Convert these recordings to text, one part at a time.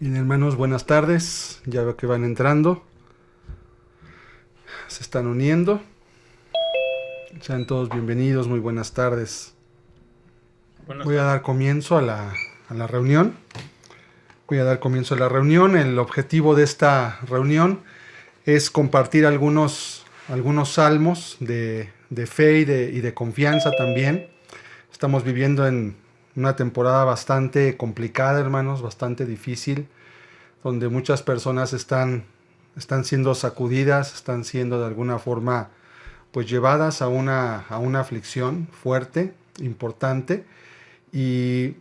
Bien, hermanos, buenas tardes. Ya veo que van entrando. Se están uniendo. Sean todos bienvenidos, muy buenas tardes. Voy a dar comienzo a la reunión. El objetivo de esta reunión es compartir algunos salmos de fe y de confianza también. Estamos viviendo en una temporada bastante complicada, hermanos, bastante difícil, donde muchas personas están siendo sacudidas, están siendo de alguna forma pues llevadas a una aflicción fuerte, importante, y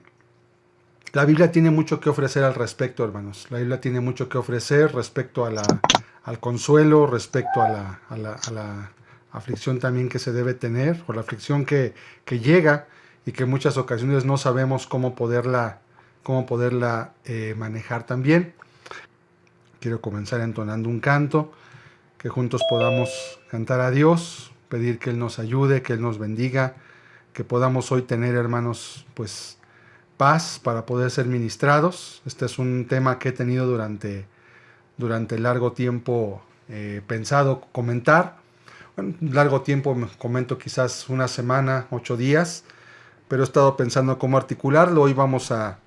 la Biblia tiene mucho que ofrecer al respecto, hermanos. La Biblia tiene mucho que ofrecer respecto al consuelo, respecto a la aflicción también que se debe tener, o la aflicción que llega y que en muchas ocasiones no sabemos cómo poderla manejar también. Quiero comenzar entonando un canto, que juntos podamos cantar a Dios, pedir que Él nos ayude, que Él nos bendiga, que podamos hoy tener, hermanos, pues paz para poder ser ministrados. Este es un tema que he tenido durante largo tiempo pensado comentar. Bueno, largo tiempo, comento quizás una semana, 8 días, pero he estado pensando cómo articularlo. Hoy vamos a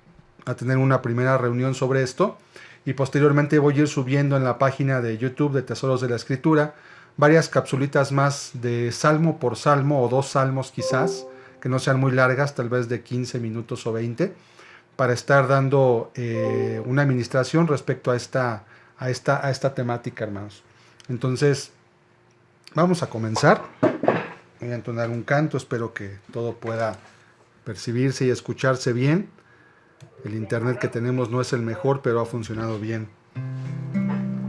tener una primera reunión sobre esto y posteriormente voy a ir subiendo en la página de YouTube de Tesoros de la Escritura varias capsulitas más de salmo por salmo, o 2 salmos quizás, que no sean muy largas, tal vez de 15 minutos o 20, para estar dando una administración respecto a esta temática, hermanos. Entonces, vamos a comenzar. Voy a entonar un canto, espero que todo pueda percibirse y escucharse bien. El internet que tenemos no es el mejor, pero ha funcionado bien.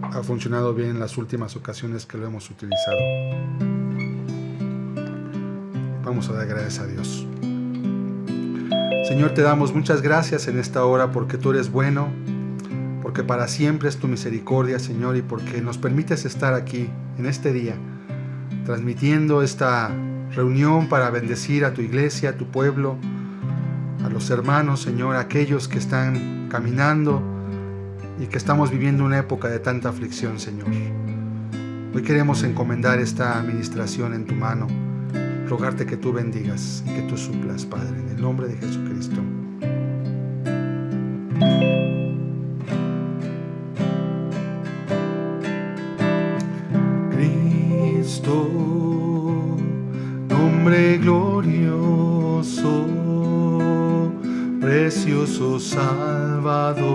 Ha funcionado bien en las últimas ocasiones que lo hemos utilizado. Vamos a dar gracias a Dios. Señor, te damos muchas gracias en esta hora porque tú eres bueno, porque para siempre es tu misericordia, Señor, y porque nos permites estar aquí en este día, transmitiendo esta reunión para bendecir a tu iglesia, a tu pueblo, a los hermanos, Señor, a aquellos que están caminando y que estamos viviendo una época de tanta aflicción, Señor. Hoy queremos encomendar esta administración en tu mano, rogarte que tú bendigas y que tú suplas, Padre, en el nombre de Jesucristo. Cristo, nombre glorioso, precioso Salvador,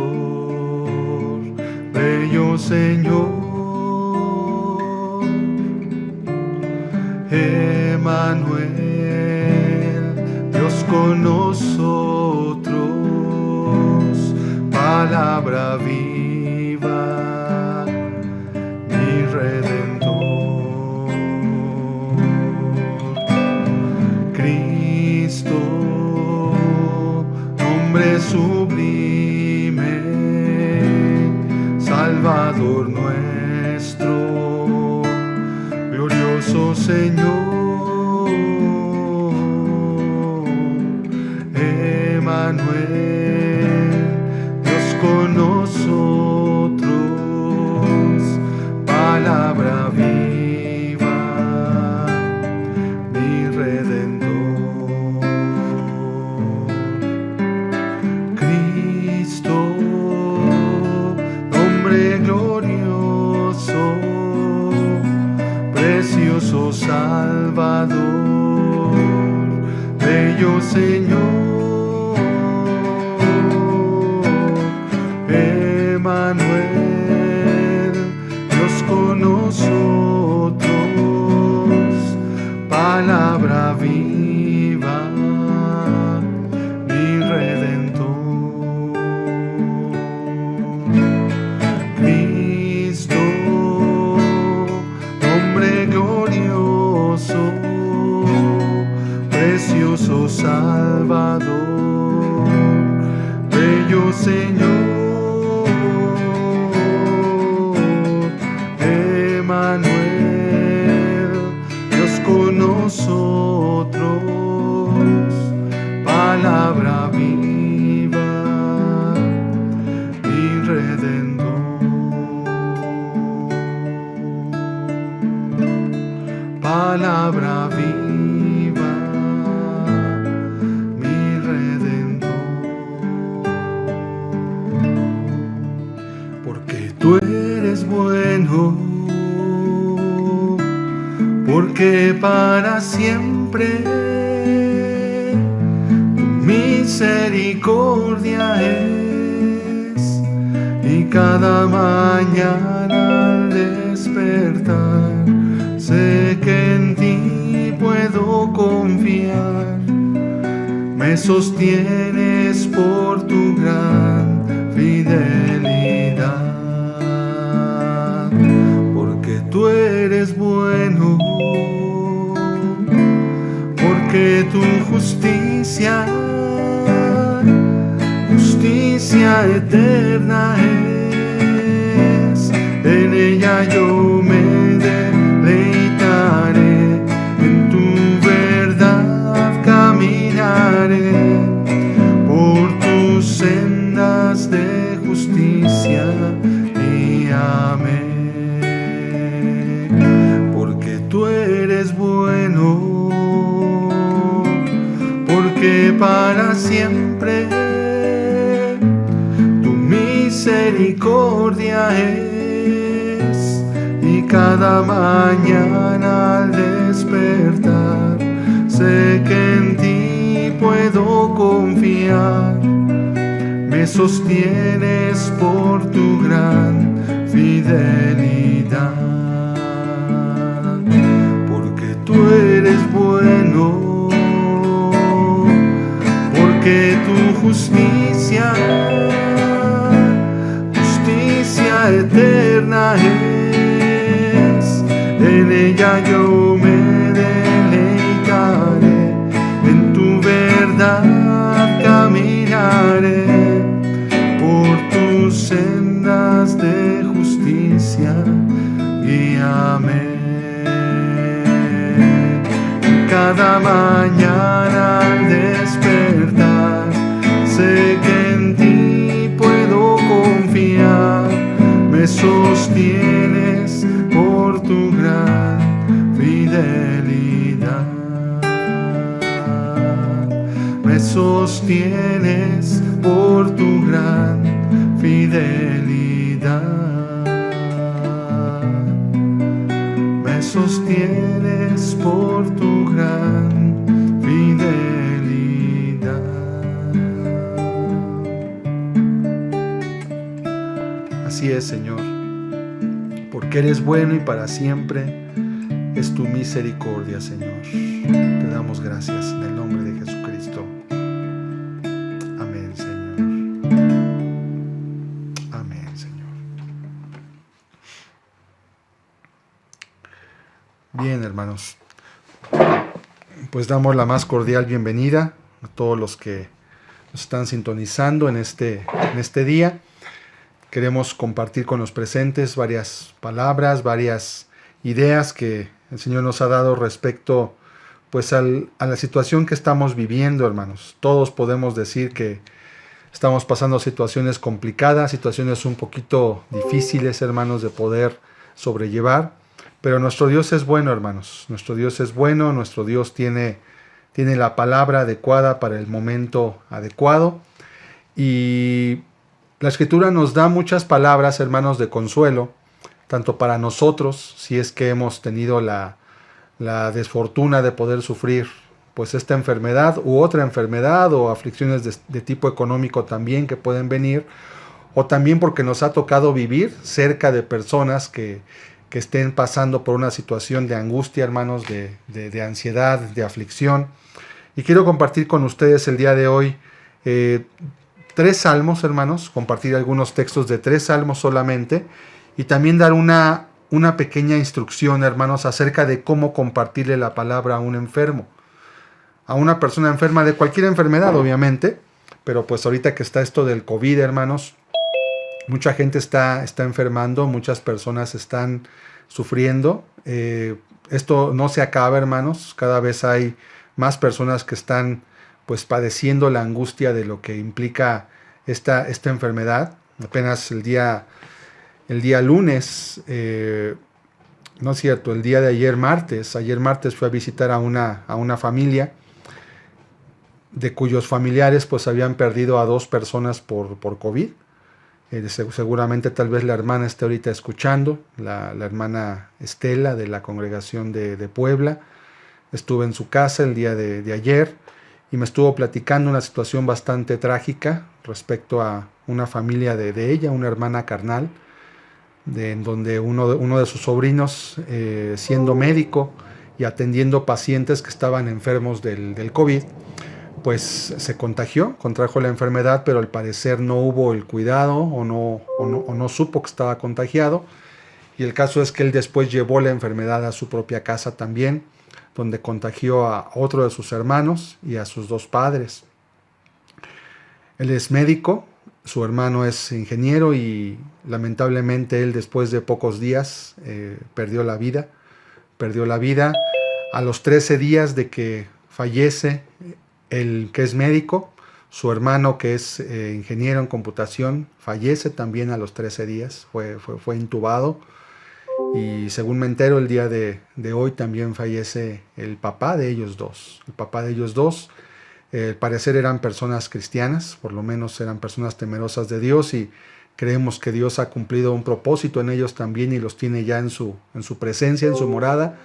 bello Señor, Emmanuel, Dios con nosotros, palabra viva, mi Redentor. Cristo, nombre sublime, Salvador nuestro, glorioso Señor, Emmanuel, Dios con nosotros, palabra viva, mi Redentor. Cristo, nombre glorioso, precioso Salvador, bello Señor, Emmanuel, Dios con nosotros, palabra viva, mi Redentor. Cristo, nombre glorioso, precioso Salvador, bello Señor, Emmanuel, Dios con nosotros, palabra viva, mi Redentor. porque para siempre tu misericordia es, y cada mañana al despertar sé que en ti puedo confiar. Me sostienes por tu gran fidelidad, porque tú eres bueno, porque tu justicia eterna es. En ella yo me deleitaré, en tu verdad caminaré, por tus sendas de justicia y amén. Porque tú eres bueno, porque para siempre tu misericordia es, y cada mañana al despertar sé que en ti puedo confiar. Me sostienes por tu gran fidelidad, porque tú eres bueno, porque tu justicia eterna es. En ella yo me deleitaré, en tu verdad caminaré, por tus sendas de justicia y amén. Cada mañana al despertar sé que en ti puedo confiar. Me sostienes por tu gran fidelidad. Me sostienes por tu gran fidelidad. Me sostienes por tu gran fidelidad. Así es, Señor, porque eres bueno y para siempre es tu misericordia, Señor. Te damos gracias en el nombre de Jesucristo. Amén, Señor. Amén, Señor. Bien, hermanos, pues damos la más cordial bienvenida a todos los que nos están sintonizando en este día. Queremos compartir con los presentes varias palabras, varias ideas que el Señor nos ha dado respecto pues a la situación que estamos viviendo, hermanos. Todos podemos decir que estamos pasando situaciones complicadas, situaciones un poquito difíciles, hermanos, de poder sobrellevar. Pero nuestro Dios es bueno, hermanos. Nuestro Dios es bueno, nuestro Dios tiene la palabra adecuada para el momento adecuado. Y la Escritura nos da muchas palabras, hermanos, de consuelo, tanto para nosotros, si es que hemos tenido la desfortuna de poder sufrir pues esta enfermedad u otra enfermedad o aflicciones de tipo económico también que pueden venir, o también porque nos ha tocado vivir cerca de personas que estén pasando por una situación de angustia, hermanos, de ansiedad, de aflicción. Y quiero compartir con ustedes el día de hoy 3 salmos, hermanos, compartir algunos textos de 3 salmos solamente, y también dar una pequeña instrucción, hermanos, acerca de cómo compartirle la palabra a un enfermo, a una persona enferma de cualquier enfermedad, obviamente, pero pues ahorita que está esto del COVID, hermanos, mucha gente está enfermando, muchas personas están sufriendo. Esto no se acaba, hermanos, cada vez hay más personas que están pues padeciendo la angustia de lo que implica esta enfermedad. Apenas el día lunes, no es cierto, el día de ayer martes fui a visitar a una familia de cuyos familiares pues habían perdido a 2 personas por COVID. Seguramente tal vez la hermana esté ahorita escuchando, la hermana Estela de la congregación de Puebla. Estuve en su casa el día de ayer y me estuvo platicando una situación bastante trágica respecto a una familia de ella, una hermana carnal, en donde uno de sus sobrinos, siendo médico y atendiendo pacientes que estaban enfermos del COVID, pues se contagió, contrajo la enfermedad, pero al parecer no hubo el cuidado o no supo que estaba contagiado. Y el caso es que él después llevó la enfermedad a su propia casa también, donde contagió a otro de sus hermanos y a sus dos padres. Él es médico, su hermano es ingeniero y lamentablemente él después de pocos días perdió la vida. Perdió la vida a los 13 días de que fallece el que es médico. Su hermano, que es ingeniero en computación, fallece también a los 13 días, fue intubado. Y según me entero, el día de hoy también fallece el papá de ellos dos. El papá de ellos dos, al parecer eran personas cristianas, por lo menos eran personas temerosas de Dios, y creemos que Dios ha cumplido un propósito en ellos también y los tiene ya en su presencia, en su morada.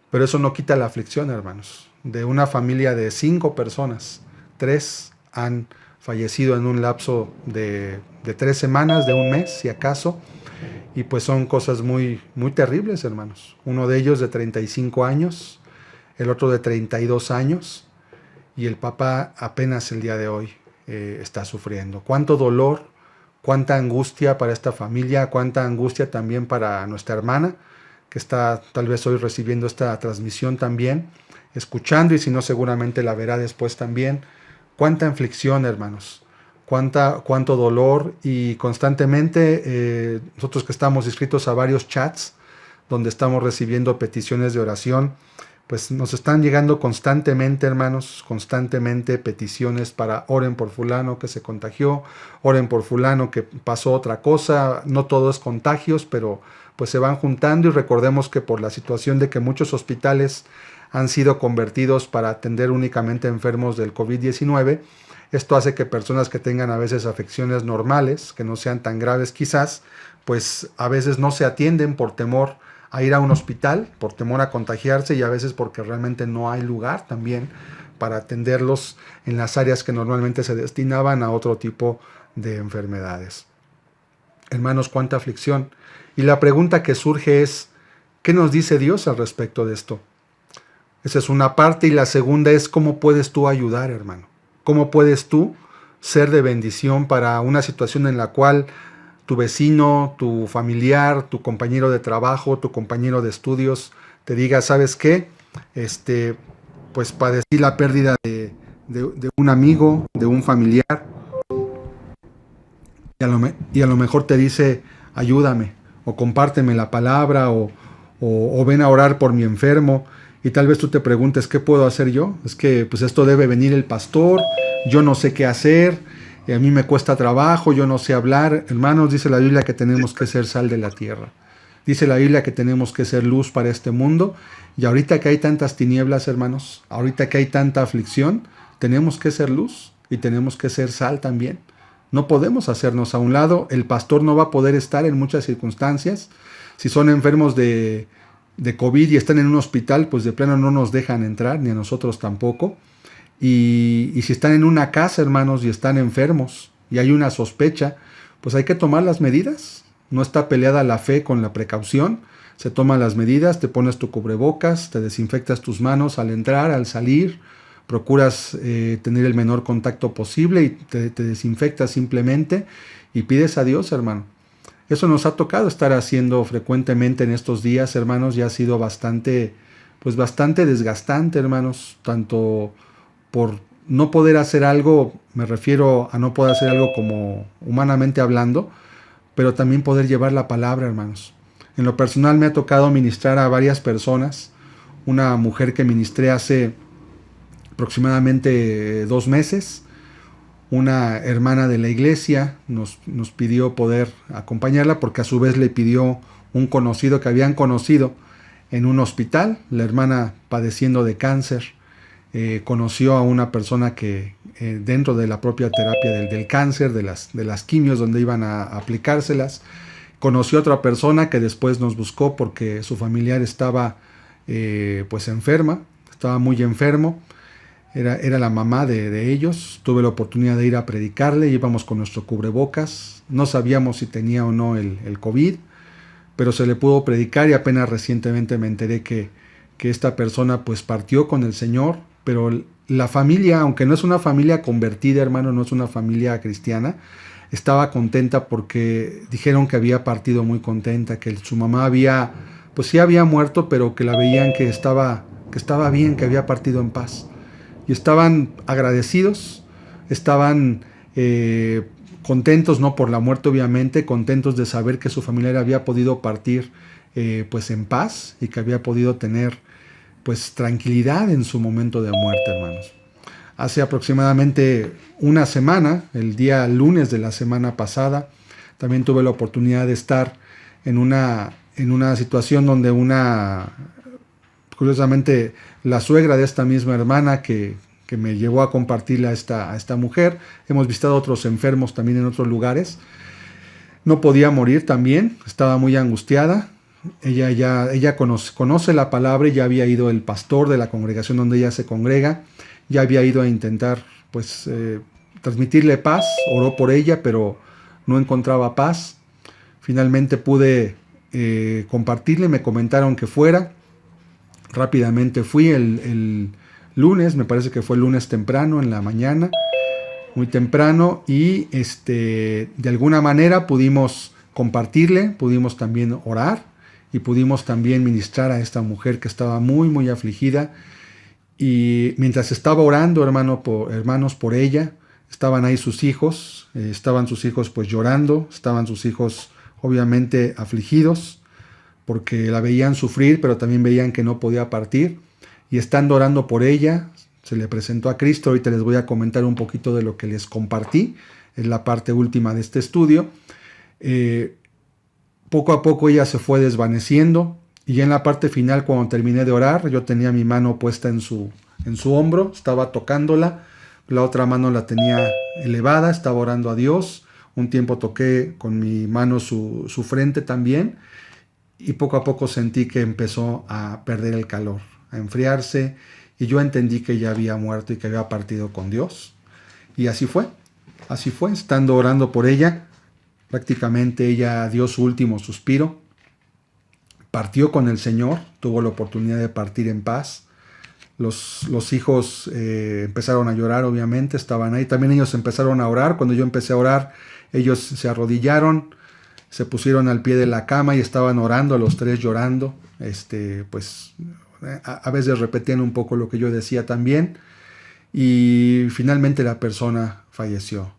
Pero eso no quita la aflicción, hermanos. De una familia de 5 personas, 3 han fallecido en un lapso de 3 semanas, de un mes, si acaso. Y pues son cosas muy, muy terribles, hermanos. Uno de ellos de 35 años, el otro de 32 años, y el papá apenas el día de hoy está sufriendo. Cuánto dolor, cuánta angustia para esta familia, cuánta angustia también para nuestra hermana, que está tal vez hoy recibiendo esta transmisión también, escuchando, y si no seguramente la verá después también. Cuánta aflicción, hermanos, cuánto dolor, y constantemente nosotros que estamos inscritos a varios chats donde estamos recibiendo peticiones de oración, pues nos están llegando constantemente, hermanos, constantemente peticiones para oren por fulano que se contagió, oren por fulano que pasó otra cosa. No todo es contagios, pero pues se van juntando, y recordemos que por la situación de que muchos hospitales han sido convertidos para atender únicamente enfermos del COVID-19, esto hace que personas que tengan a veces afecciones normales, que no sean tan graves quizás, pues a veces no se atienden por temor a ir a un hospital, por temor a contagiarse, y a veces porque realmente no hay lugar también para atenderlos en las áreas que normalmente se destinaban a otro tipo de enfermedades. Hermanos, cuánta aflicción. Y la pregunta que surge es, ¿qué nos dice Dios al respecto de esto? Esa es una parte, y la segunda es, ¿cómo puedes tú ayudar, hermano? ¿Cómo puedes tú ser de bendición para una situación en la cual tu vecino, tu familiar, tu compañero de trabajo, tu compañero de estudios te diga, ¿sabes qué? Pues padecí la pérdida de un amigo, de un familiar, y a lo mejor te dice, ayúdame, o compárteme la palabra, o ven a orar por mi enfermo, y tal vez tú te preguntes, ¿qué puedo hacer yo? Es que pues esto debe venir el pastor, yo no sé qué hacer, a mí me cuesta trabajo, yo no sé hablar. Hermanos, dice la Biblia que tenemos que ser sal de la tierra. Dice la Biblia que tenemos que ser luz para este mundo, y ahorita que hay tantas tinieblas, hermanos, ahorita que hay tanta aflicción, tenemos que ser luz y tenemos que ser sal también. No podemos hacernos a un lado. El pastor no va a poder estar en muchas circunstancias. Si son enfermos de COVID y están en un hospital, pues de plano no nos dejan entrar, ni a nosotros tampoco. Y si están en una casa, hermanos, y están enfermos y hay una sospecha, pues hay que tomar las medidas. No está peleada la fe con la precaución. Se toman las medidas, te pones tu cubrebocas, te desinfectas tus manos al entrar, al salir, procuras tener el menor contacto posible y te desinfectas simplemente y pides a Dios, hermano. Eso nos ha tocado estar haciendo frecuentemente en estos días, hermanos, y ha sido bastante desgastante, hermanos, tanto por no poder hacer algo, me refiero a no poder hacer algo como humanamente hablando, pero también poder llevar la palabra, hermanos. En lo personal me ha tocado ministrar a varias personas. Una mujer que ministré hace aproximadamente 2 meses, una hermana de la iglesia nos pidió poder acompañarla, porque a su vez le pidió un conocido que habían conocido en un hospital. La hermana, padeciendo de cáncer, conoció a una persona que dentro de la propia terapia del cáncer, de las quimios donde iban a aplicárselas. Conoció a otra persona que después nos buscó porque su familiar estaba pues enferma, estaba muy enfermo. Era la mamá de ellos. Tuve la oportunidad de ir a predicarle, íbamos con nuestro cubrebocas. No sabíamos si tenía o no el COVID, pero se le pudo predicar y apenas recientemente me enteré que esta persona pues partió con el Señor, pero la familia, aunque no es una familia convertida, hermano, no es una familia cristiana, estaba contenta porque dijeron que había partido muy contenta, que su mamá pues sí había muerto, pero que la veían que estaba bien, que había partido en paz. Y estaban agradecidos, estaban contentos, no por la muerte obviamente, contentos de saber que su familiar había podido partir pues en paz y que había podido tener pues tranquilidad en su momento de muerte, hermanos. Hace aproximadamente una semana, el día lunes de la semana pasada, también tuve la oportunidad de estar en una situación donde curiosamente, la suegra de esta misma hermana que me llevó a compartirle a esta mujer. Hemos visitado otros enfermos también en otros lugares. No podía morir también, estaba muy angustiada. Ella conoce la palabra y ya había ido el pastor de la congregación donde ella se congrega. Ya había ido a intentar pues transmitirle paz, oró por ella, pero no encontraba paz. Finalmente pude compartirle, me comentaron que fuera. Rápidamente fui el lunes, me parece que fue el lunes temprano, en la mañana, muy temprano, y de alguna manera pudimos compartirle, pudimos también orar y pudimos también ministrar a esta mujer que estaba muy, muy afligida. Y mientras estaba orando, hermanos, por ella, estaban ahí sus hijos, estaban sus hijos pues llorando, estaban sus hijos obviamente afligidos, porque la veían sufrir, pero también veían que no podía partir. Y estando orando por ella, se le presentó a Cristo. Ahorita les voy a comentar un poquito de lo que les compartí, en la parte última de este estudio. Poco a poco ella se fue desvaneciendo, y ya en la parte final, cuando terminé de orar, yo tenía mi mano puesta en su hombro, estaba tocándola, la otra mano la tenía elevada, estaba orando a Dios. Un tiempo toqué con mi mano su frente también, y poco a poco sentí que empezó a perder el calor, a enfriarse, y yo entendí que ella había muerto y que había partido con Dios. Y así fue, estando orando por ella, prácticamente ella dio su último suspiro, partió con el Señor, tuvo la oportunidad de partir en paz. Los hijos empezaron a llorar, obviamente, estaban ahí. También ellos empezaron a orar. Cuando yo empecé a orar, ellos se arrodillaron, se pusieron al pie de la cama y estaban orando, los tres llorando. Pues a veces repetían un poco lo que yo decía también. Y finalmente la persona falleció.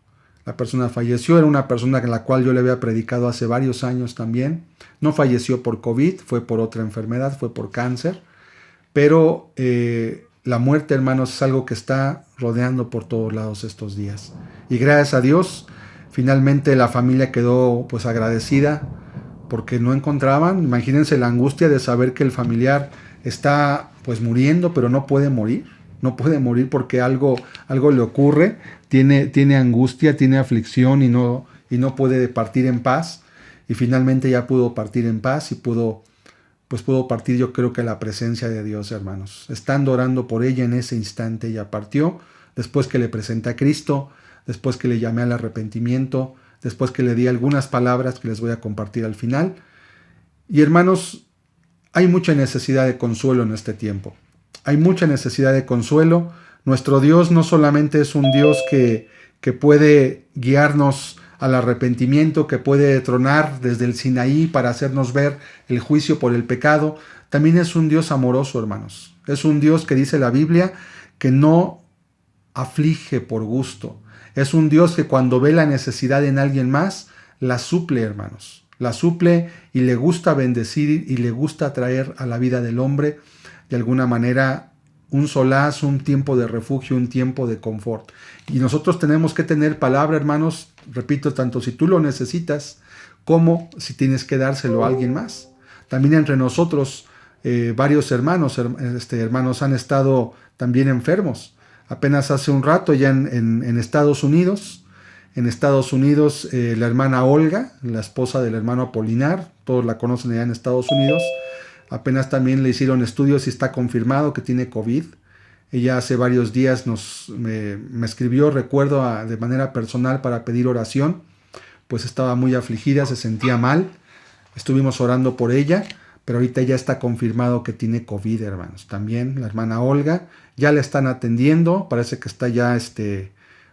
Era una persona en la cual yo le había predicado hace varios años también. No falleció por COVID, fue por otra enfermedad, fue por cáncer. Pero la muerte, hermanos, es algo que está rodeando por todos lados estos días. Y gracias a Dios, finalmente la familia quedó pues agradecida porque no encontraban. Imagínense la angustia de saber que el familiar está pues muriendo, pero no puede morir. No puede morir porque algo le ocurre, tiene angustia, tiene aflicción y no puede partir en paz. Y finalmente ya pudo partir en paz y pudo partir, yo creo que a la presencia de Dios, hermanos. Estando orando por ella en ese instante, ella partió, después que le presenté a Cristo, después que le llamé al arrepentimiento, después que le di algunas palabras que les voy a compartir al final. Y hermanos, hay mucha necesidad de consuelo en este tiempo. Hay mucha necesidad de consuelo. Nuestro Dios no solamente es un Dios que puede guiarnos al arrepentimiento, que puede tronar desde el Sinaí para hacernos ver el juicio por el pecado. También es un Dios amoroso, hermanos. Es un Dios que dice la Biblia que no aflige por gusto. Es un Dios que cuando ve la necesidad en alguien más, la suple, hermanos. La suple y le gusta bendecir y le gusta traer a la vida del hombre de alguna manera un solaz, un tiempo de refugio, un tiempo de confort. Y nosotros tenemos que tener palabra, hermanos, repito, tanto si tú lo necesitas como si tienes que dárselo a alguien más. También entre nosotros varios hermanos han estado también enfermos. apenas hace un rato ya en Estados Unidos. En Estados Unidos, la hermana Olga, la esposa del hermano Apolinar, todos la conocen allá en Estados Unidos, apenas también le hicieron estudios y está confirmado que tiene COVID. Ella hace varios días me escribió, recuerdo, de manera personal para pedir oración, pues estaba muy afligida, se sentía mal. Estuvimos orando por ella, pero ahorita ya está confirmado que tiene COVID, hermanos. También la hermana Olga, ya la están atendiendo, parece que está ya,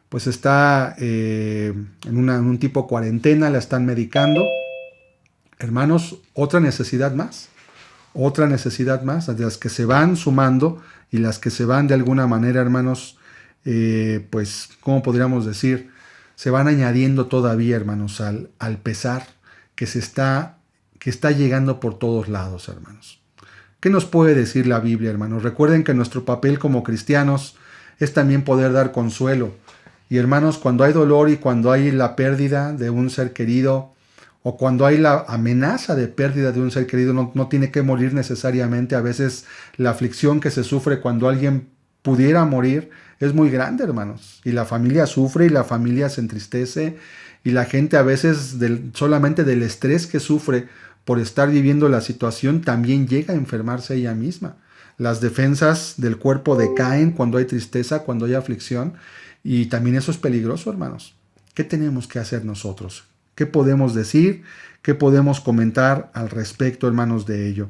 pues está en un tipo cuarentena, la están medicando. Hermanos, otra necesidad más, de las que se van sumando y las que se van de alguna manera, hermanos, pues, ¿cómo podríamos decir? Se van añadiendo todavía, hermanos, al pesar que está llegando por todos lados, hermanos. ¿Qué nos puede decir la Biblia, hermanos? Recuerden que nuestro papel como cristianos es también poder dar consuelo. Y hermanos, cuando hay dolor y cuando hay la pérdida de un ser querido, o cuando hay la amenaza de pérdida de un ser querido, no tiene que morir necesariamente. A veces la aflicción que se sufre cuando alguien pudiera morir es muy grande, hermanos. Y la familia sufre y la familia se entristece. Y la gente a veces solamente del estrés que sufre por estar viviendo la situación también llega a enfermarse ella misma. Las defensas del cuerpo decaen cuando hay tristeza, cuando hay aflicción. Y también eso es peligroso, hermanos. ¿Qué tenemos que hacer nosotros? ¿Qué podemos decir? ¿Qué podemos comentar al respecto, hermanos, de ello?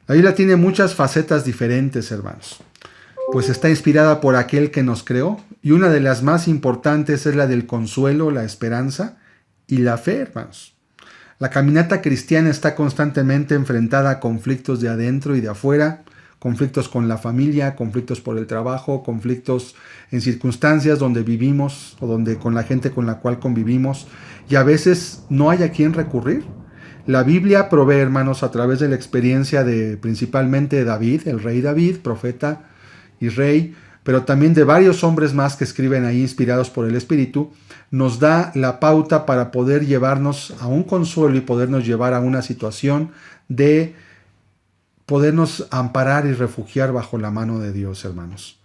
La Biblia tiene muchas facetas diferentes, hermanos. Pues está inspirada por aquel que nos creó. Y una de las más importantes es la del consuelo, la esperanza y la fe, hermanos. La caminata cristiana está constantemente enfrentada a conflictos de adentro y de afuera, conflictos con la familia, conflictos por el trabajo, conflictos en circunstancias donde vivimos o con la gente con la cual convivimos, y a veces no hay a quién recurrir. La Biblia provee, hermanos, a través de la experiencia principalmente de David, el rey David, profeta y rey, pero también de varios hombres más que escriben ahí inspirados por el Espíritu, nos da la pauta para poder llevarnos a un consuelo y podernos llevar a una situación de podernos amparar y refugiar bajo la mano de Dios, hermanos.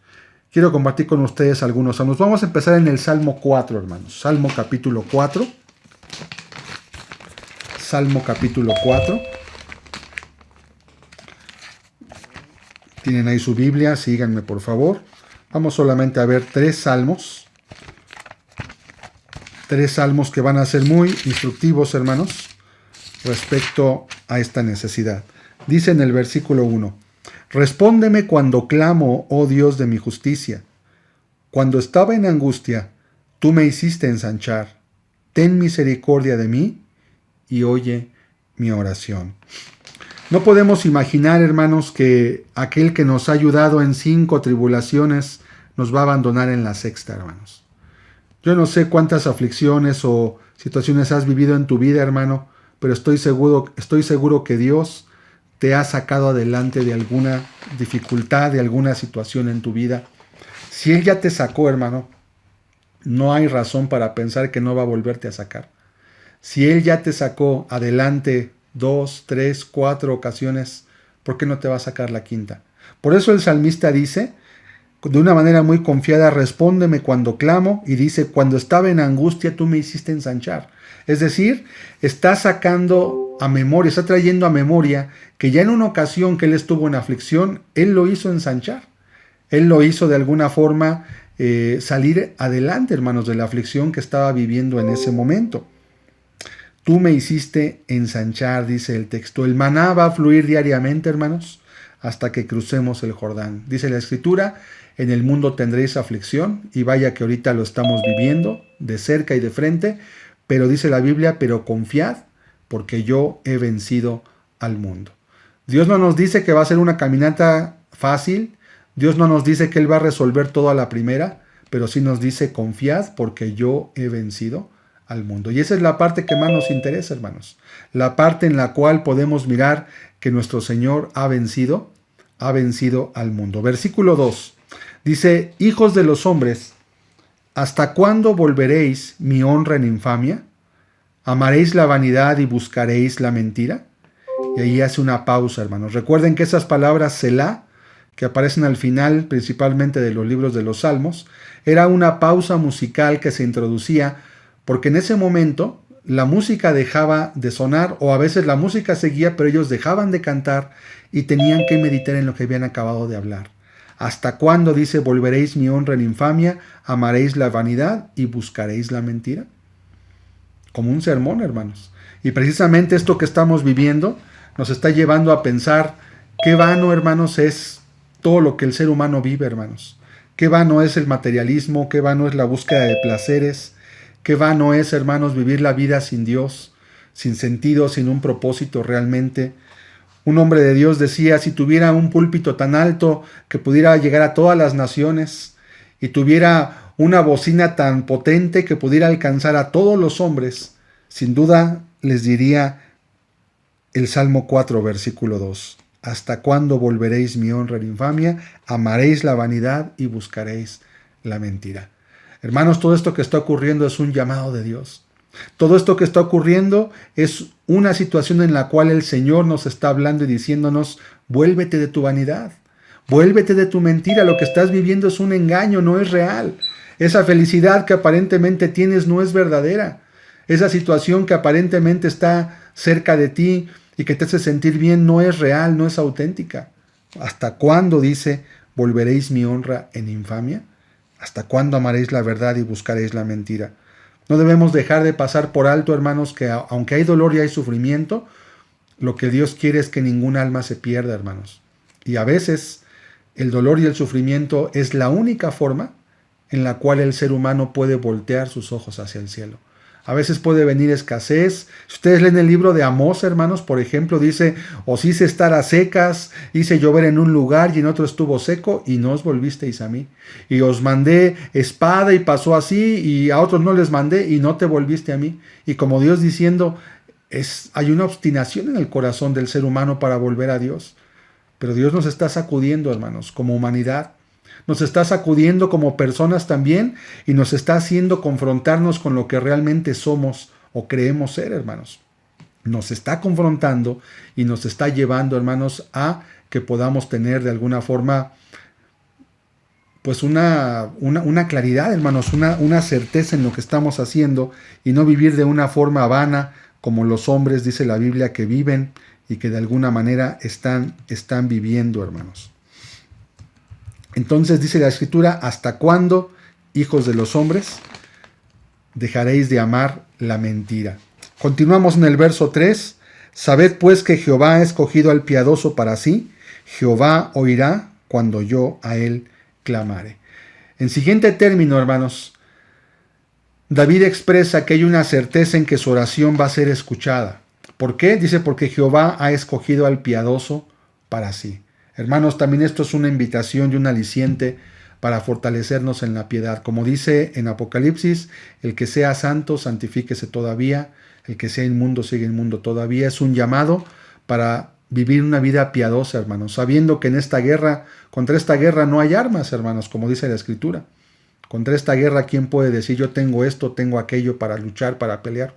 Quiero compartir con ustedes algunos salmos. Vamos a empezar en el Salmo 4, hermanos. Salmo capítulo 4. Salmo capítulo 4. Tienen ahí su Biblia, síganme por favor. Vamos solamente a ver 3 salmos. 3 salmos que van a ser muy instructivos, hermanos, respecto a esta necesidad. Dice en el versículo 1, respóndeme cuando clamo, oh Dios de mi justicia. Cuando estaba en angustia, tú me hiciste ensanchar. Ten misericordia de mí y oye mi oración. No podemos imaginar, hermanos, que aquel que nos ha ayudado en 5 tribulaciones nos va a abandonar en la 6ª, hermanos. Yo no sé cuántas aflicciones o situaciones has vivido en tu vida, hermano, pero estoy seguro que Dios te ha sacado adelante de alguna dificultad, de alguna situación en tu vida. Si Él ya te sacó, hermano, no hay razón para pensar que no va a volverte a sacar. Si Él ya te sacó adelante 2, 3, 4 ocasiones, ¿por qué no te va a sacar la 5ª? Por eso el salmista dice, de una manera muy confiada, respóndeme cuando clamo, y dice, cuando estaba en angustia tú me hiciste ensanchar. Es decir, está sacando a memoria, está trayendo a memoria que ya en una ocasión que él estuvo en aflicción, él lo hizo ensanchar. Él lo hizo de alguna forma salir adelante, hermanos, de la aflicción que estaba viviendo en ese momento. Tú me hiciste ensanchar, dice el texto. El maná va a fluir diariamente, hermanos, hasta que crucemos el Jordán. Dice la Escritura, en el mundo tendréis aflicción, y vaya que ahorita lo estamos viviendo de cerca y de frente, pero dice la Biblia, pero confiad, porque yo he vencido al mundo. Dios no nos dice que va a ser una caminata fácil, Dios no nos dice que Él va a resolver todo a la primera, pero sí nos dice confiad, porque yo he vencido al mundo. Y esa es la parte que más nos interesa, hermanos. La parte en la cual podemos mirar que nuestro Señor ha vencido al mundo. Versículo 2. Dice, hijos de los hombres, ¿hasta cuándo volveréis mi honra en infamia? ¿Amaréis la vanidad y buscaréis la mentira? Y ahí hace una pausa, hermanos. Recuerden que esas palabras Selah que aparecen al final principalmente de los libros de los Salmos, era una pausa musical que se introducía porque en ese momento la música dejaba de sonar, o a veces la música seguía, pero ellos dejaban de cantar y tenían que meditar en lo que habían acabado de hablar. ¿Hasta cuándo, dice, volveréis mi honra en infamia, amaréis la vanidad y buscaréis la mentira? Como un sermón, hermanos. Y precisamente esto que estamos viviendo nos está llevando a pensar qué vano, hermanos, es todo lo que el ser humano vive, hermanos. Qué vano es el materialismo, qué vano es la búsqueda de placeres, qué vano es, hermanos, vivir la vida sin Dios, sin sentido, sin un propósito realmente. Un hombre de Dios decía, si tuviera un púlpito tan alto que pudiera llegar a todas las naciones y tuviera una bocina tan potente que pudiera alcanzar a todos los hombres, sin duda les diría el Salmo 4, versículo 2. ¿Hasta cuándo volveréis mi honra en infamia? Amaréis la vanidad y buscaréis la mentira. Hermanos, todo esto que está ocurriendo es un llamado de Dios. Todo esto que está ocurriendo es una situación en la cual el Señor nos está hablando y diciéndonos, vuélvete de tu vanidad, vuélvete de tu mentira, lo que estás viviendo es un engaño, no es real. Esa felicidad que aparentemente tienes no es verdadera. Esa situación que aparentemente está cerca de ti y que te hace sentir bien no es real, no es auténtica. ¿Hasta cuándo, dice, volveréis mi honra en infamia? ¿Hasta cuándo amaréis la verdad y buscaréis la mentira? No debemos dejar de pasar por alto, hermanos, que aunque hay dolor y hay sufrimiento, lo que Dios quiere es que ningún alma se pierda, hermanos. Y a veces el dolor y el sufrimiento es la única forma en la cual el ser humano puede voltear sus ojos hacia el cielo. A veces puede venir escasez. Si ustedes leen el libro de Amós, hermanos, por ejemplo, dice, os hice estar a secas, hice llover en un lugar y en otro estuvo seco y no os volvisteis a mí. Y os mandé espada y pasó así y a otros no les mandé y no te volviste a mí. Y como Dios diciendo, hay una obstinación en el corazón del ser humano para volver a Dios. Pero Dios nos está sacudiendo, hermanos, como humanidad. Nos está sacudiendo como personas también y nos está haciendo confrontarnos con lo que realmente somos o creemos ser, hermanos. Nos está confrontando y nos está llevando, hermanos, a que podamos tener de alguna forma pues una claridad, hermanos, una certeza en lo que estamos haciendo y no vivir de una forma vana como los hombres, dice la Biblia, que viven y que de alguna manera están viviendo, hermanos. Entonces dice la Escritura, ¿hasta cuándo, hijos de los hombres, dejaréis de amar la mentira? Continuamos en el verso 3. Sabed pues que Jehová ha escogido al piadoso para sí. Jehová oirá cuando yo a él clamare. En siguiente término, hermanos, David expresa que hay una certeza en que su oración va a ser escuchada. ¿Por qué? Dice, porque Jehová ha escogido al piadoso para sí. Hermanos, también esto es una invitación y un aliciente para fortalecernos en la piedad. Como dice en Apocalipsis, el que sea santo, santifíquese todavía. El que sea inmundo, sigue inmundo todavía. Es un llamado para vivir una vida piadosa, hermanos, sabiendo que en esta guerra, contra esta guerra no hay armas, hermanos, como dice la Escritura. Contra esta guerra, ¿quién puede decir yo tengo esto, tengo aquello para luchar, para pelear?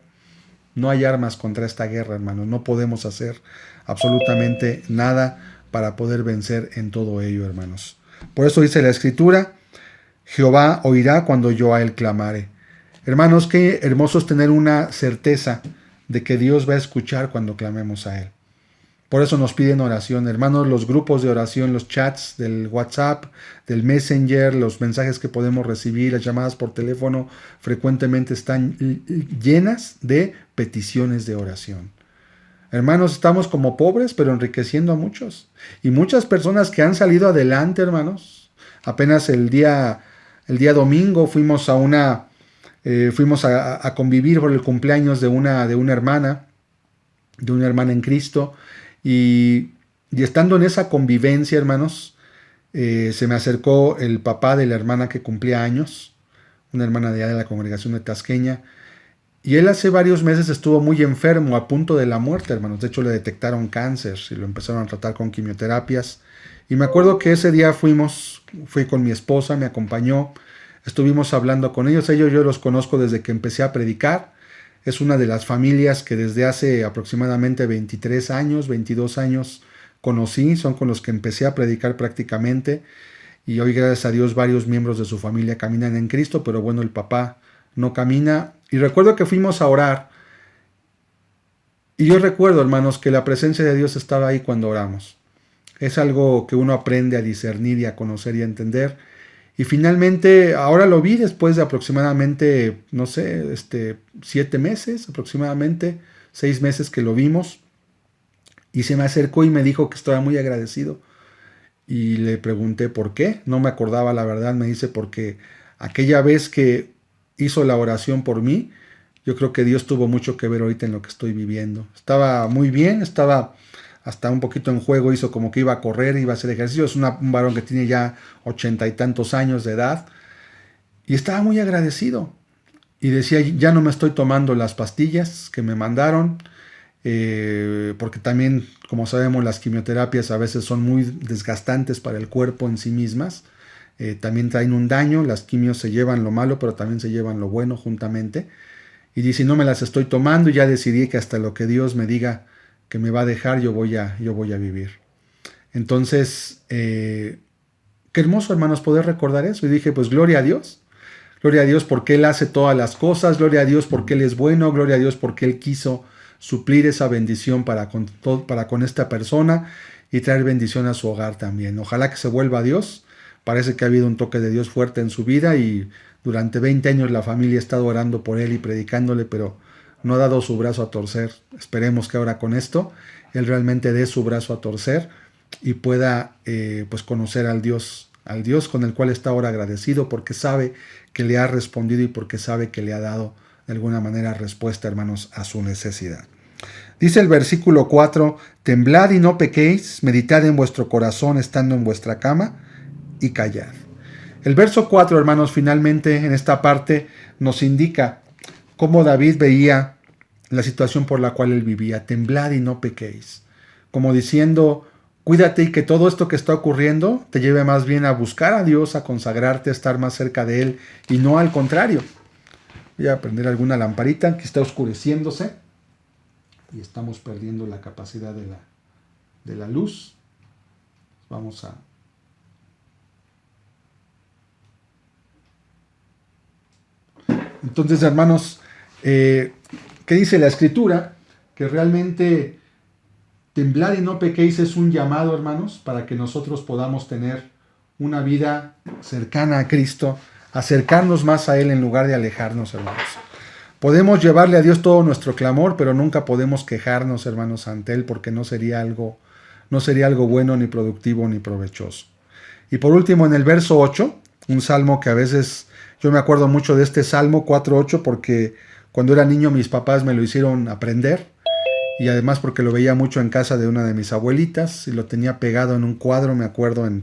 No hay armas contra esta guerra, hermanos. No podemos hacer absolutamente nada para poder vencer en todo ello, hermanos. Por eso dice la Escritura, Jehová oirá cuando yo a él clamare. Hermanos, qué hermoso es tener una certeza de que Dios va a escuchar cuando clamemos a él. Por eso nos piden oración, hermanos, los grupos de oración, los chats del WhatsApp, del Messenger, los mensajes que podemos recibir, las llamadas por teléfono, frecuentemente están llenas de peticiones de oración. Hermanos, estamos como pobres, pero enriqueciendo a muchos. Y muchas personas que han salido adelante, hermanos. Apenas el día domingo fuimos a convivir por el cumpleaños de una hermana en Cristo. Y estando en esa convivencia, hermanos, se me acercó el papá de la hermana que cumplía años, una hermana de allá de la congregación de Tasqueña. Y él hace varios meses estuvo muy enfermo, a punto de la muerte, hermanos. De hecho, le detectaron cáncer y lo empezaron a tratar con quimioterapias. Y me acuerdo que ese día fui con mi esposa, me acompañó, estuvimos hablando con ellos. Yo los conozco desde que empecé a predicar. Es una de las familias que desde hace aproximadamente 23 años, 22 años, conocí, son con los que empecé a predicar prácticamente. Y hoy, gracias a Dios, varios miembros de su familia caminan en Cristo, pero bueno, el papá no camina. Y recuerdo que fuimos a orar. Y yo recuerdo, hermanos, que la presencia de Dios estaba ahí cuando oramos. Es algo que uno aprende a discernir y a conocer y a entender. Y finalmente, ahora lo vi después de aproximadamente, no sé, 7 meses, aproximadamente 6 meses que lo vimos. Y se me acercó y me dijo que estaba muy agradecido. Y le pregunté por qué. No me acordaba la verdad. Me dice porque aquella vez que hizo la oración por mí, yo creo que Dios tuvo mucho que ver ahorita en lo que estoy viviendo. Estaba muy bien, estaba hasta un poquito en juego, hizo como que iba a correr, iba a hacer ejercicio. Es un varón que tiene ya 80 y tantos años de edad. Y estaba muy agradecido. Y decía, ya no me estoy tomando las pastillas que me mandaron, porque también, como sabemos, las quimioterapias a veces son muy desgastantes para el cuerpo en sí mismas. También traen un daño, las quimios se llevan lo malo, pero también se llevan lo bueno juntamente. Y dice, no me las estoy tomando, ya decidí que hasta lo que Dios me diga que me va a dejar, yo voy a vivir. Entonces, qué hermoso, hermanos, poder recordar eso. Y dije, pues gloria a Dios porque Él hace todas las cosas, gloria a Dios porque Él es bueno, gloria a Dios porque Él quiso suplir esa bendición para con esta persona y traer bendición a su hogar también. Ojalá que se vuelva a Dios. Parece que ha habido un toque de Dios fuerte en su vida y durante 20 años la familia ha estado orando por él y predicándole, pero no ha dado su brazo a torcer. Esperemos que ahora con esto Él realmente dé su brazo a torcer y pueda pues conocer al Dios con el cual está ahora agradecido porque sabe que le ha respondido y porque sabe que le ha dado de alguna manera respuesta, hermanos, a su necesidad. Dice el versículo 4, temblad y no pequéis, meditad en vuestro corazón estando en vuestra cama y callad. El verso 4, hermanos, finalmente en esta parte nos indica cómo David veía la situación por la cual él vivía. Temblad y no pequéis. Como diciendo, cuídate y que todo esto que está ocurriendo te lleve más bien a buscar a Dios, a consagrarte, a estar más cerca de Él y no al contrario. Voy a prender alguna lamparita que está oscureciéndose y estamos perdiendo la capacidad de la luz. Vamos a... Entonces, hermanos, ¿qué dice la Escritura? Que realmente temblad y no pequéis es un llamado, hermanos, para que nosotros podamos tener una vida cercana a Cristo, acercarnos más a Él en lugar de alejarnos, hermanos. Podemos llevarle a Dios todo nuestro clamor, pero nunca podemos quejarnos, hermanos, ante Él, porque no sería algo bueno, ni productivo, ni provechoso. Y por último, en el verso 8, un salmo que a veces yo me acuerdo mucho de este salmo 4:8, porque cuando era niño mis papás me lo hicieron aprender, y además porque lo veía mucho en casa de una de mis abuelitas, y lo tenía pegado en un cuadro, me acuerdo, en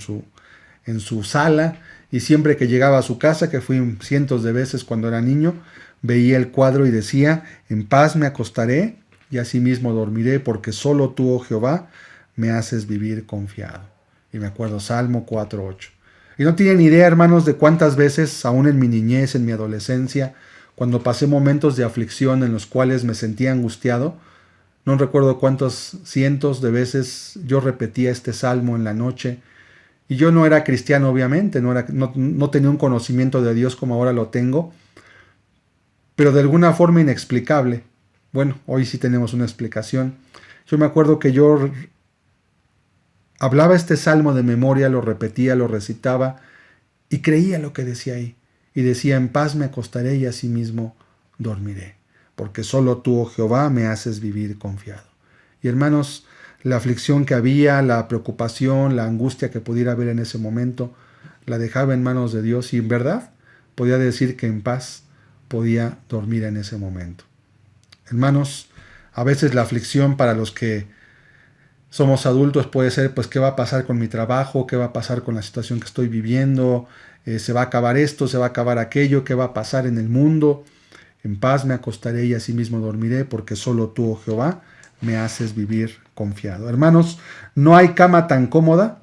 su sala, y siempre que llegaba a su casa, que fui cientos de veces cuando era niño, veía el cuadro y decía, en paz me acostaré y asimismo dormiré, porque solo tú, oh Jehová, me haces vivir confiado. Y me acuerdo, Salmo 4:8. Y no tienen idea, hermanos, de cuántas veces, aún en mi niñez, en mi adolescencia, cuando pasé momentos de aflicción en los cuales me sentía angustiado, no recuerdo cuántos cientos de veces yo repetía este salmo en la noche. Y yo no era cristiano, obviamente, no tenía un conocimiento de Dios como ahora lo tengo, pero de alguna forma inexplicable. Bueno, hoy sí tenemos una explicación. Yo me acuerdo que yo hablaba este salmo de memoria, lo repetía, lo recitaba y creía lo que decía ahí. Y decía, en paz me acostaré y asimismo dormiré, porque solo tú, oh Jehová, me haces vivir confiado. Y hermanos, la aflicción que había, la preocupación, la angustia que pudiera haber en ese momento, la dejaba en manos de Dios y en verdad podía decir que en paz podía dormir en ese momento. Hermanos, a veces la aflicción para los que somos adultos puede ser, pues, ¿qué va a pasar con mi trabajo? ¿Qué va a pasar con la situación que estoy viviendo? ¿Se va a acabar esto? ¿Se va a acabar aquello? ¿Qué va a pasar en el mundo? En paz me acostaré y asimismo dormiré, porque solo tú, oh Jehová, me haces vivir confiado. Hermanos, no hay cama tan cómoda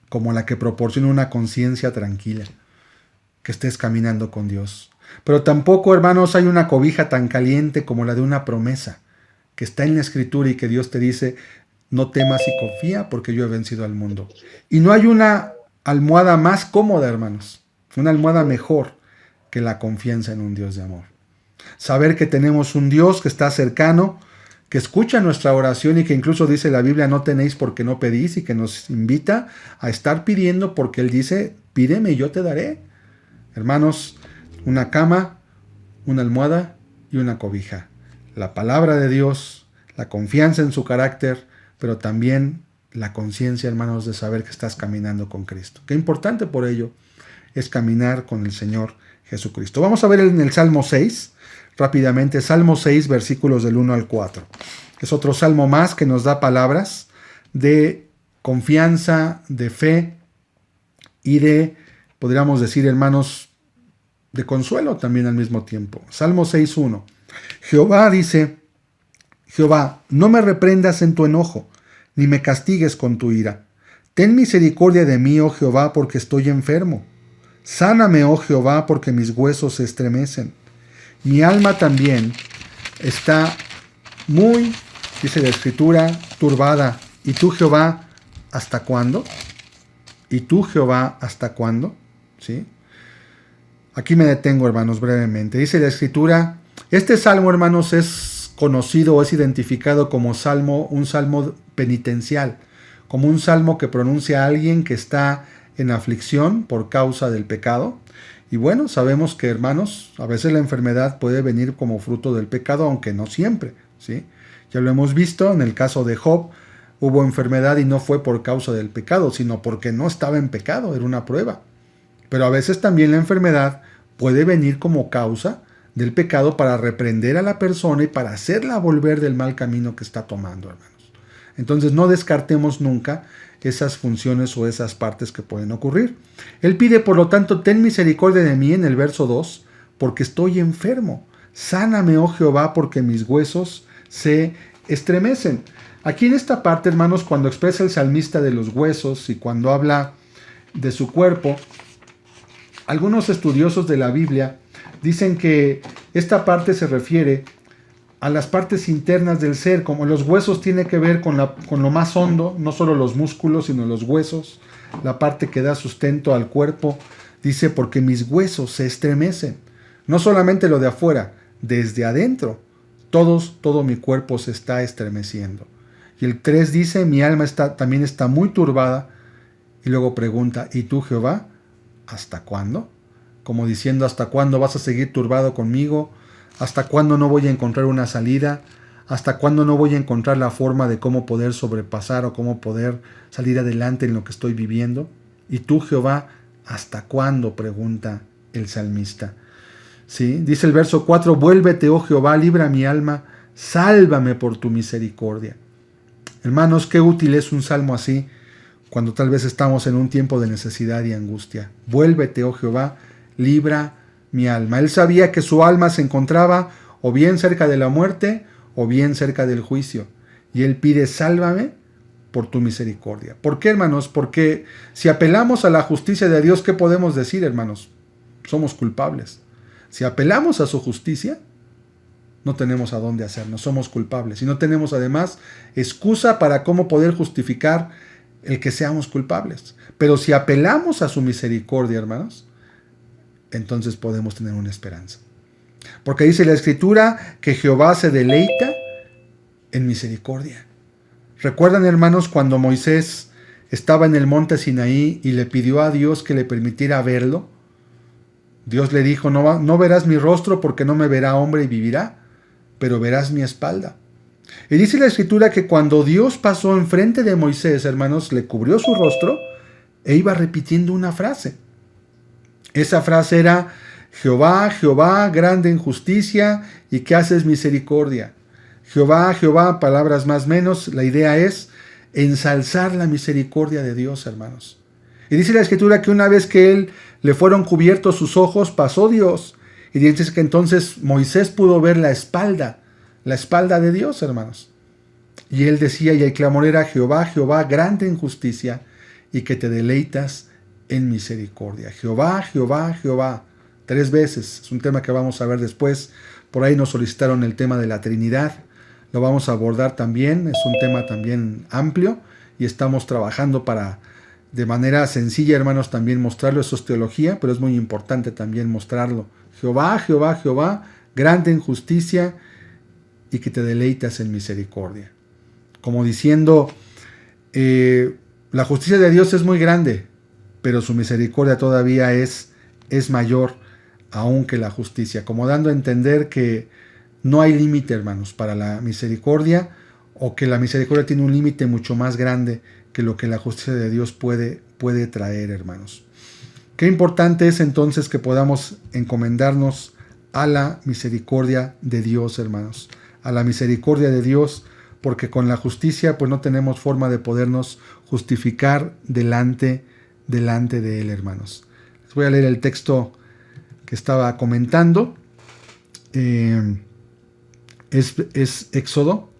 como la que proporciona una conciencia tranquila, que estés caminando con Dios. Pero tampoco, hermanos, hay una cobija tan caliente como la de una promesa que está en la Escritura y que Dios te dice, No temas y confía porque yo he vencido al mundo. Y no hay una almohada más cómoda, hermanos, una almohada mejor que la confianza en un Dios de amor. Saber que tenemos un Dios que está cercano, que escucha nuestra oración y que incluso dice la Biblia, no tenéis porque no pedís, y que nos invita a estar pidiendo porque Él dice, pídeme y yo te daré. Hermanos, una cama, una almohada y una cobija. La palabra de Dios, la confianza en su carácter, pero también la conciencia, hermanos, de saber que estás caminando con Cristo. Qué importante por ello es caminar con el Señor Jesucristo. Vamos a ver en el Salmo 6, rápidamente, Salmo 6, versículos del 1 al 4. Es otro salmo más que nos da palabras de confianza, de fe y de, podríamos decir, hermanos, de consuelo también al mismo tiempo. Salmo 6.1. Jehová dice, Jehová, no me reprendas en tu enojo, ni me castigues con tu ira. Ten misericordia de mí, oh Jehová, porque estoy enfermo. Sáname, oh Jehová, porque mis huesos se estremecen. Mi alma también está muy, dice la Escritura, turbada. ¿Y tú, Jehová, hasta cuándo? ¿Y tú, Jehová, hasta cuándo? ¿Sí? Aquí me detengo, hermanos, brevemente. Dice la Escritura, este salmo, hermanos, es conocido o es identificado como salmo, un salmo penitencial, como un salmo que pronuncia a alguien que está en aflicción por causa del pecado. Y bueno, sabemos que, hermanos, a veces la enfermedad puede venir como fruto del pecado, aunque no siempre, ¿sí? Ya lo hemos visto en el caso de Job, hubo enfermedad y no fue por causa del pecado, sino porque no estaba en pecado, era una prueba. Pero a veces también la enfermedad puede venir como causa del pecado para reprender a la persona y para hacerla volver del mal camino que está tomando, hermanos. Entonces no descartemos nunca esas funciones o esas partes que pueden ocurrir. Él pide, por lo tanto, ten misericordia de mí en el verso 2, porque estoy enfermo. Sáname, oh Jehová, porque mis huesos se estremecen. Aquí en esta parte, hermanos, cuando expresa el salmista de los huesos y cuando habla de su cuerpo, algunos estudiosos de la Biblia dicen que esta parte se refiere a las partes internas del ser, como los huesos tiene que ver con lo más hondo, no solo los músculos, sino los huesos, la parte que da sustento al cuerpo. Dice, porque mis huesos se estremecen. No solamente lo de afuera, desde adentro, todo mi cuerpo se está estremeciendo. Y el 3 dice, mi alma también está muy turbada. Y luego pregunta, ¿y tú, Jehová? ¿Hasta cuándo? Como diciendo, ¿hasta cuándo vas a seguir turbado conmigo? ¿Hasta cuándo no voy a encontrar una salida? ¿Hasta cuándo no voy a encontrar la forma de cómo poder sobrepasar o cómo poder salir adelante en lo que estoy viviendo? ¿Y tú, Jehová, hasta cuándo? Pregunta el salmista. ¿Sí? Dice el verso 4, vuélvete, oh Jehová, libra mi alma, sálvame por tu misericordia. Hermanos, qué útil es un salmo así cuando tal vez estamos en un tiempo de necesidad y angustia. Vuélvete, oh Jehová, libra mi alma. Él sabía que su alma se encontraba o bien cerca de la muerte o bien cerca del juicio. Y él pide, sálvame por tu misericordia. ¿Por qué, hermanos? Porque si apelamos a la justicia de Dios, ¿qué podemos decir, hermanos? Somos culpables. Si apelamos a su justicia, no tenemos a dónde hacernos, somos culpables. Y no tenemos además excusa para cómo poder justificar el que seamos culpables. Pero si apelamos a su misericordia, hermanos, entonces podemos tener una esperanza. Porque dice la Escritura que Jehová se deleita en misericordia. ¿Recuerdan, hermanos, cuando Moisés estaba en el monte Sinaí y le pidió a Dios que le permitiera verlo? Dios le dijo, no verás mi rostro porque no me verá hombre y vivirá, pero verás mi espalda. Y dice la Escritura que cuando Dios pasó enfrente de Moisés, hermanos, le cubrió su rostro e iba repitiendo una frase. Esa frase era, Jehová, Jehová, grande en justicia y que haces misericordia. Jehová, Jehová, palabras más menos, la idea es ensalzar la misericordia de Dios, hermanos. Y dice la Escritura que una vez que él le fueron cubiertos sus ojos, pasó Dios. Y dice que entonces Moisés pudo ver la espalda de Dios, hermanos. Y él decía, y el clamor era, Jehová, Jehová, grande en justicia y que te deleitas en misericordia. Jehová, Jehová, Jehová. 3 veces. Es un tema que vamos a ver después. Por ahí nos solicitaron el tema de la Trinidad. lo vamos a abordar también, es un tema también amplio y estamos trabajando para de manera sencilla, hermanos, también mostrarlo. Eso es teología, pero es muy importante también mostrarlo. Jehová, Jehová, Jehová, grande en justicia y que te deleitas en misericordia. Como diciendo, la justicia de Dios es muy grande, pero su misericordia todavía es mayor aún que la justicia. Como dando a entender que no hay límite, hermanos, para la misericordia, o que la misericordia tiene un límite mucho más grande que lo que la justicia de Dios puede traer, hermanos. Qué importante es entonces que podamos encomendarnos a la misericordia de Dios, hermanos, a la misericordia de Dios, porque con la justicia pues no tenemos forma de podernos justificar delante de Él, hermanos. Les voy a leer el texto que estaba comentando. Es Éxodo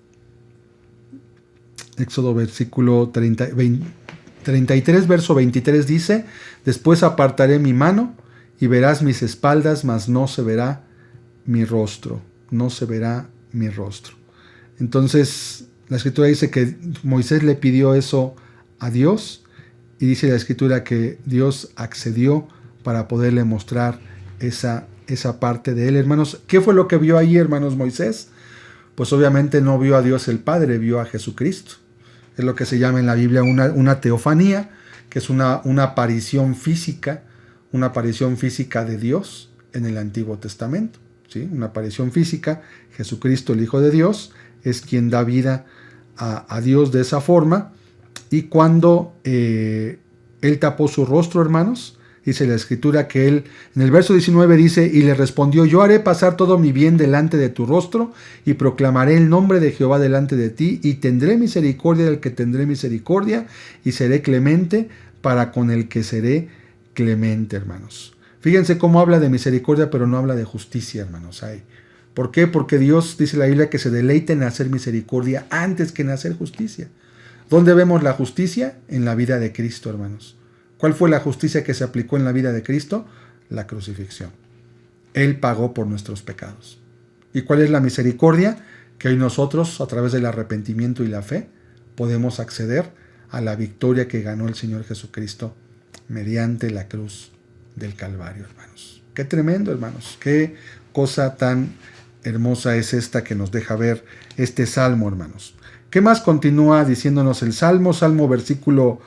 versículo 33, verso 23 dice: después apartaré mi mano y verás mis espaldas, mas no se verá mi rostro. No se verá mi rostro. Entonces, la Escritura dice que Moisés le pidió eso a Dios, y dice la Escritura que Dios accedió para poderle mostrar esa parte de él, hermanos. ¿Qué fue lo que vio ahí, hermanos, Moisés? Pues obviamente no vio a Dios el Padre, vio a Jesucristo. Es lo que se llama en la Biblia una teofanía, que es una aparición física de Dios en el Antiguo Testamento. ¿Sí? Una aparición física. Jesucristo, el Hijo de Dios, es quien da vida a Dios de esa forma. Y cuando Él tapó su rostro, hermanos, dice la Escritura que Él, en el verso 19 dice: y le respondió: yo haré pasar todo mi bien delante de tu rostro, y proclamaré el nombre de Jehová delante de ti, y tendré misericordia del que tendré misericordia, y seré clemente para con el que seré clemente, hermanos. Fíjense cómo habla de misericordia, pero no habla de justicia, hermanos. ¿Por qué? Porque Dios, dice la Biblia, que se deleita en hacer misericordia antes que en hacer justicia. ¿Dónde vemos la justicia? En la vida de Cristo, hermanos. ¿Cuál fue la justicia que se aplicó en la vida de Cristo? La crucifixión. Él pagó por nuestros pecados. ¿Y cuál es la misericordia? Que hoy nosotros, a través del arrepentimiento y la fe, podemos acceder a la victoria que ganó el Señor Jesucristo mediante la cruz del Calvario, hermanos. Qué tremendo, hermanos. Qué cosa tan hermosa es esta que nos deja ver este salmo, hermanos. ¿Qué más continúa diciéndonos el salmo? Salmo versículo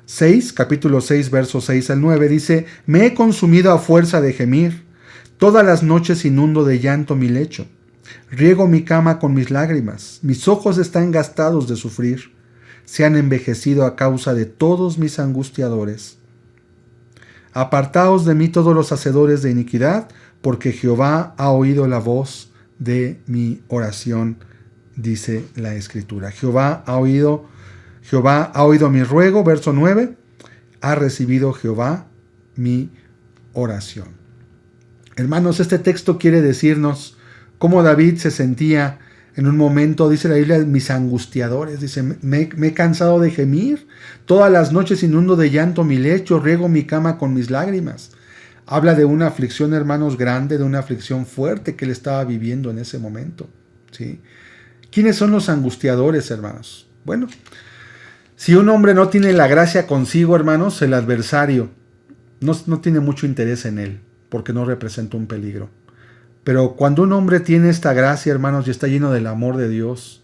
6, capítulo 6, versos 6 al 9, dice: me he consumido a fuerza de gemir, todas las noches inundo de llanto mi lecho, riego mi cama con mis lágrimas, mis ojos están gastados de sufrir, se han envejecido a causa de todos mis angustiadores. Apartaos de mí todos los hacedores de iniquidad, porque Jehová ha oído la voz de mi oración, dice la Escritura. Jehová ha oído mi ruego, verso 9, ha recibido Jehová mi oración. Hermanos, este texto quiere decirnos cómo David se sentía en un momento, dice la Biblia, mis angustiadores, dice, me he cansado de gemir, todas las noches inundo de llanto mi lecho, riego mi cama con mis lágrimas. Habla de una aflicción, hermanos, grande, de una aflicción fuerte que él estaba viviendo en ese momento. ¿Sí? ¿Quiénes son los angustiadores, hermanos? Bueno, si un hombre no tiene la gracia consigo, hermanos, el adversario no tiene mucho interés en él, porque no representa un peligro. Pero cuando un hombre tiene esta gracia, hermanos, y está lleno del amor de Dios,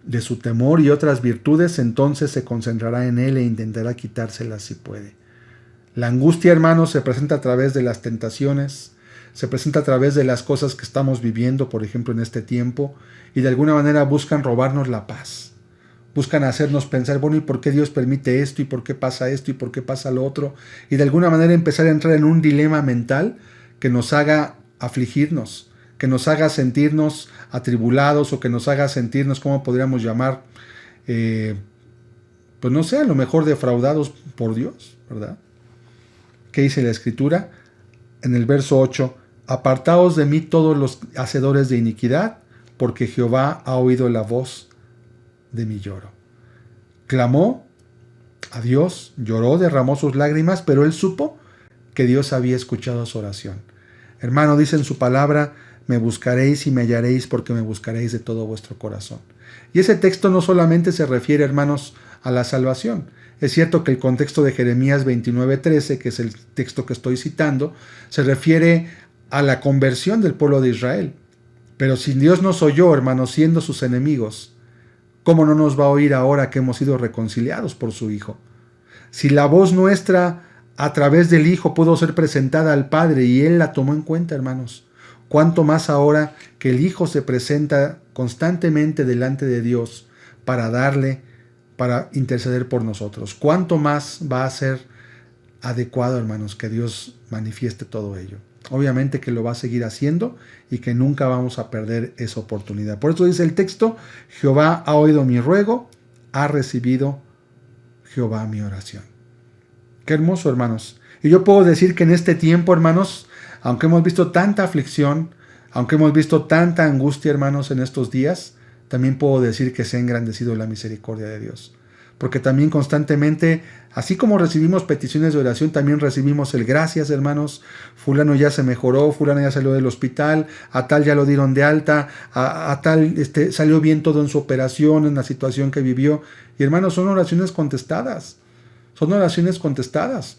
de su temor y otras virtudes, entonces se concentrará en él e intentará quitárselas si puede. La angustia, hermanos, se presenta a través de las tentaciones, se presenta a través de las cosas que estamos viviendo, por ejemplo, en este tiempo, y de alguna manera buscan robarnos la paz. Buscan hacernos pensar, bueno, ¿y por qué Dios permite esto? ¿Y por qué pasa esto? ¿Y por qué pasa lo otro? Y de alguna manera empezar a entrar en un dilema mental que nos haga afligirnos, que nos haga sentirnos atribulados, o que nos haga sentirnos, ¿cómo podríamos llamar? Pues no sé, a lo mejor defraudados por Dios, ¿verdad? ¿Qué dice la Escritura? En el verso 8, apartaos de mí todos los hacedores de iniquidad, porque Jehová ha oído la voz de mi lloro. Clamó a Dios, lloró, derramó sus lágrimas, pero él supo que Dios había escuchado su oración. Hermano, dice en su palabra, me buscaréis y me hallaréis porque me buscaréis de todo vuestro corazón. Y ese texto no solamente se refiere, hermanos, a la salvación. Es cierto que el contexto de Jeremías 29:13, que es el texto que estoy citando, se refiere a la conversión del pueblo de Israel. Pero si Dios nos oyó, hermanos, siendo sus enemigos, ¿cómo no nos va a oír ahora que hemos sido reconciliados por su Hijo? Si la voz nuestra a través del Hijo pudo ser presentada al Padre y Él la tomó en cuenta, hermanos, ¿cuánto más ahora que el Hijo se presenta constantemente delante de Dios para interceder por nosotros? ¿Cuánto más va a ser adecuado, hermanos, que Dios manifieste todo ello? Obviamente que lo va a seguir haciendo y que nunca vamos a perder esa oportunidad. Por eso dice el texto, Jehová ha oído mi ruego, ha recibido Jehová mi oración. Qué hermoso, hermanos. Y yo puedo decir que en este tiempo, hermanos, aunque hemos visto tanta aflicción, aunque hemos visto tanta angustia, hermanos, en estos días, también puedo decir que se ha engrandecido la misericordia de Dios. Porque también constantemente, así como recibimos peticiones de oración, también recibimos el gracias, hermanos. Fulano ya se mejoró, fulano ya salió del hospital, a tal ya lo dieron de alta, a tal salió bien todo en su operación, en la situación que vivió. Y hermanos, son oraciones contestadas. Son oraciones contestadas.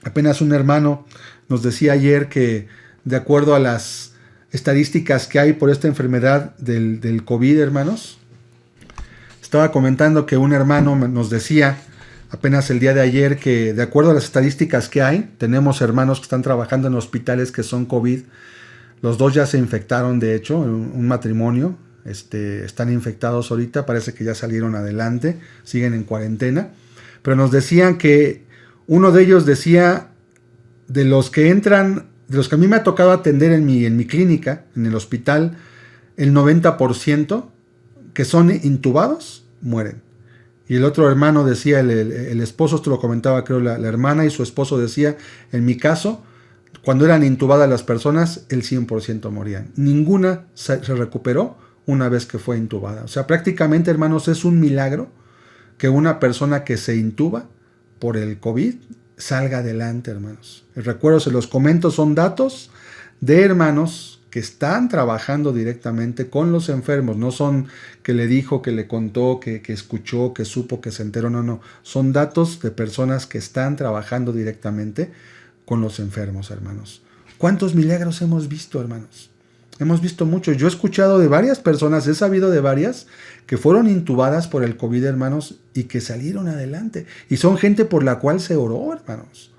Apenas un hermano nos decía ayer que, de acuerdo a las estadísticas que hay por esta enfermedad del COVID, hermanos, estaba comentando que un hermano nos decía apenas el día de ayer que, de acuerdo a las estadísticas que hay, tenemos hermanos que están trabajando en hospitales que son COVID. Los dos ya se infectaron, de hecho, en un matrimonio. Están infectados ahorita, parece que ya salieron adelante, siguen en cuarentena. Pero nos decían que uno de ellos decía, de los que entran, de los que a mí me ha tocado atender en mi clínica, en el hospital, el 90% que son intubados, mueren. Y el otro hermano decía, el esposo, esto lo comentaba creo la hermana, y su esposo decía, en mi caso, cuando eran intubadas las personas, el 100% morían. Ninguna se recuperó una vez que fue intubada. O sea, prácticamente, hermanos, es un milagro que una persona que se intuba por el COVID salga adelante, hermanos. Y recuerdo, se los comento, son datos de hermanos que están trabajando directamente con los enfermos. No son que le dijo, que le contó, que escuchó, que supo, que se enteró. No. Son datos de personas que están trabajando directamente con los enfermos, hermanos. ¿Cuántos milagros hemos visto, hermanos? Hemos visto muchos. Yo he escuchado de varias personas, he sabido de varias que fueron intubadas por el COVID, hermanos, y que salieron adelante. Y son gente por la cual se oró, hermanos.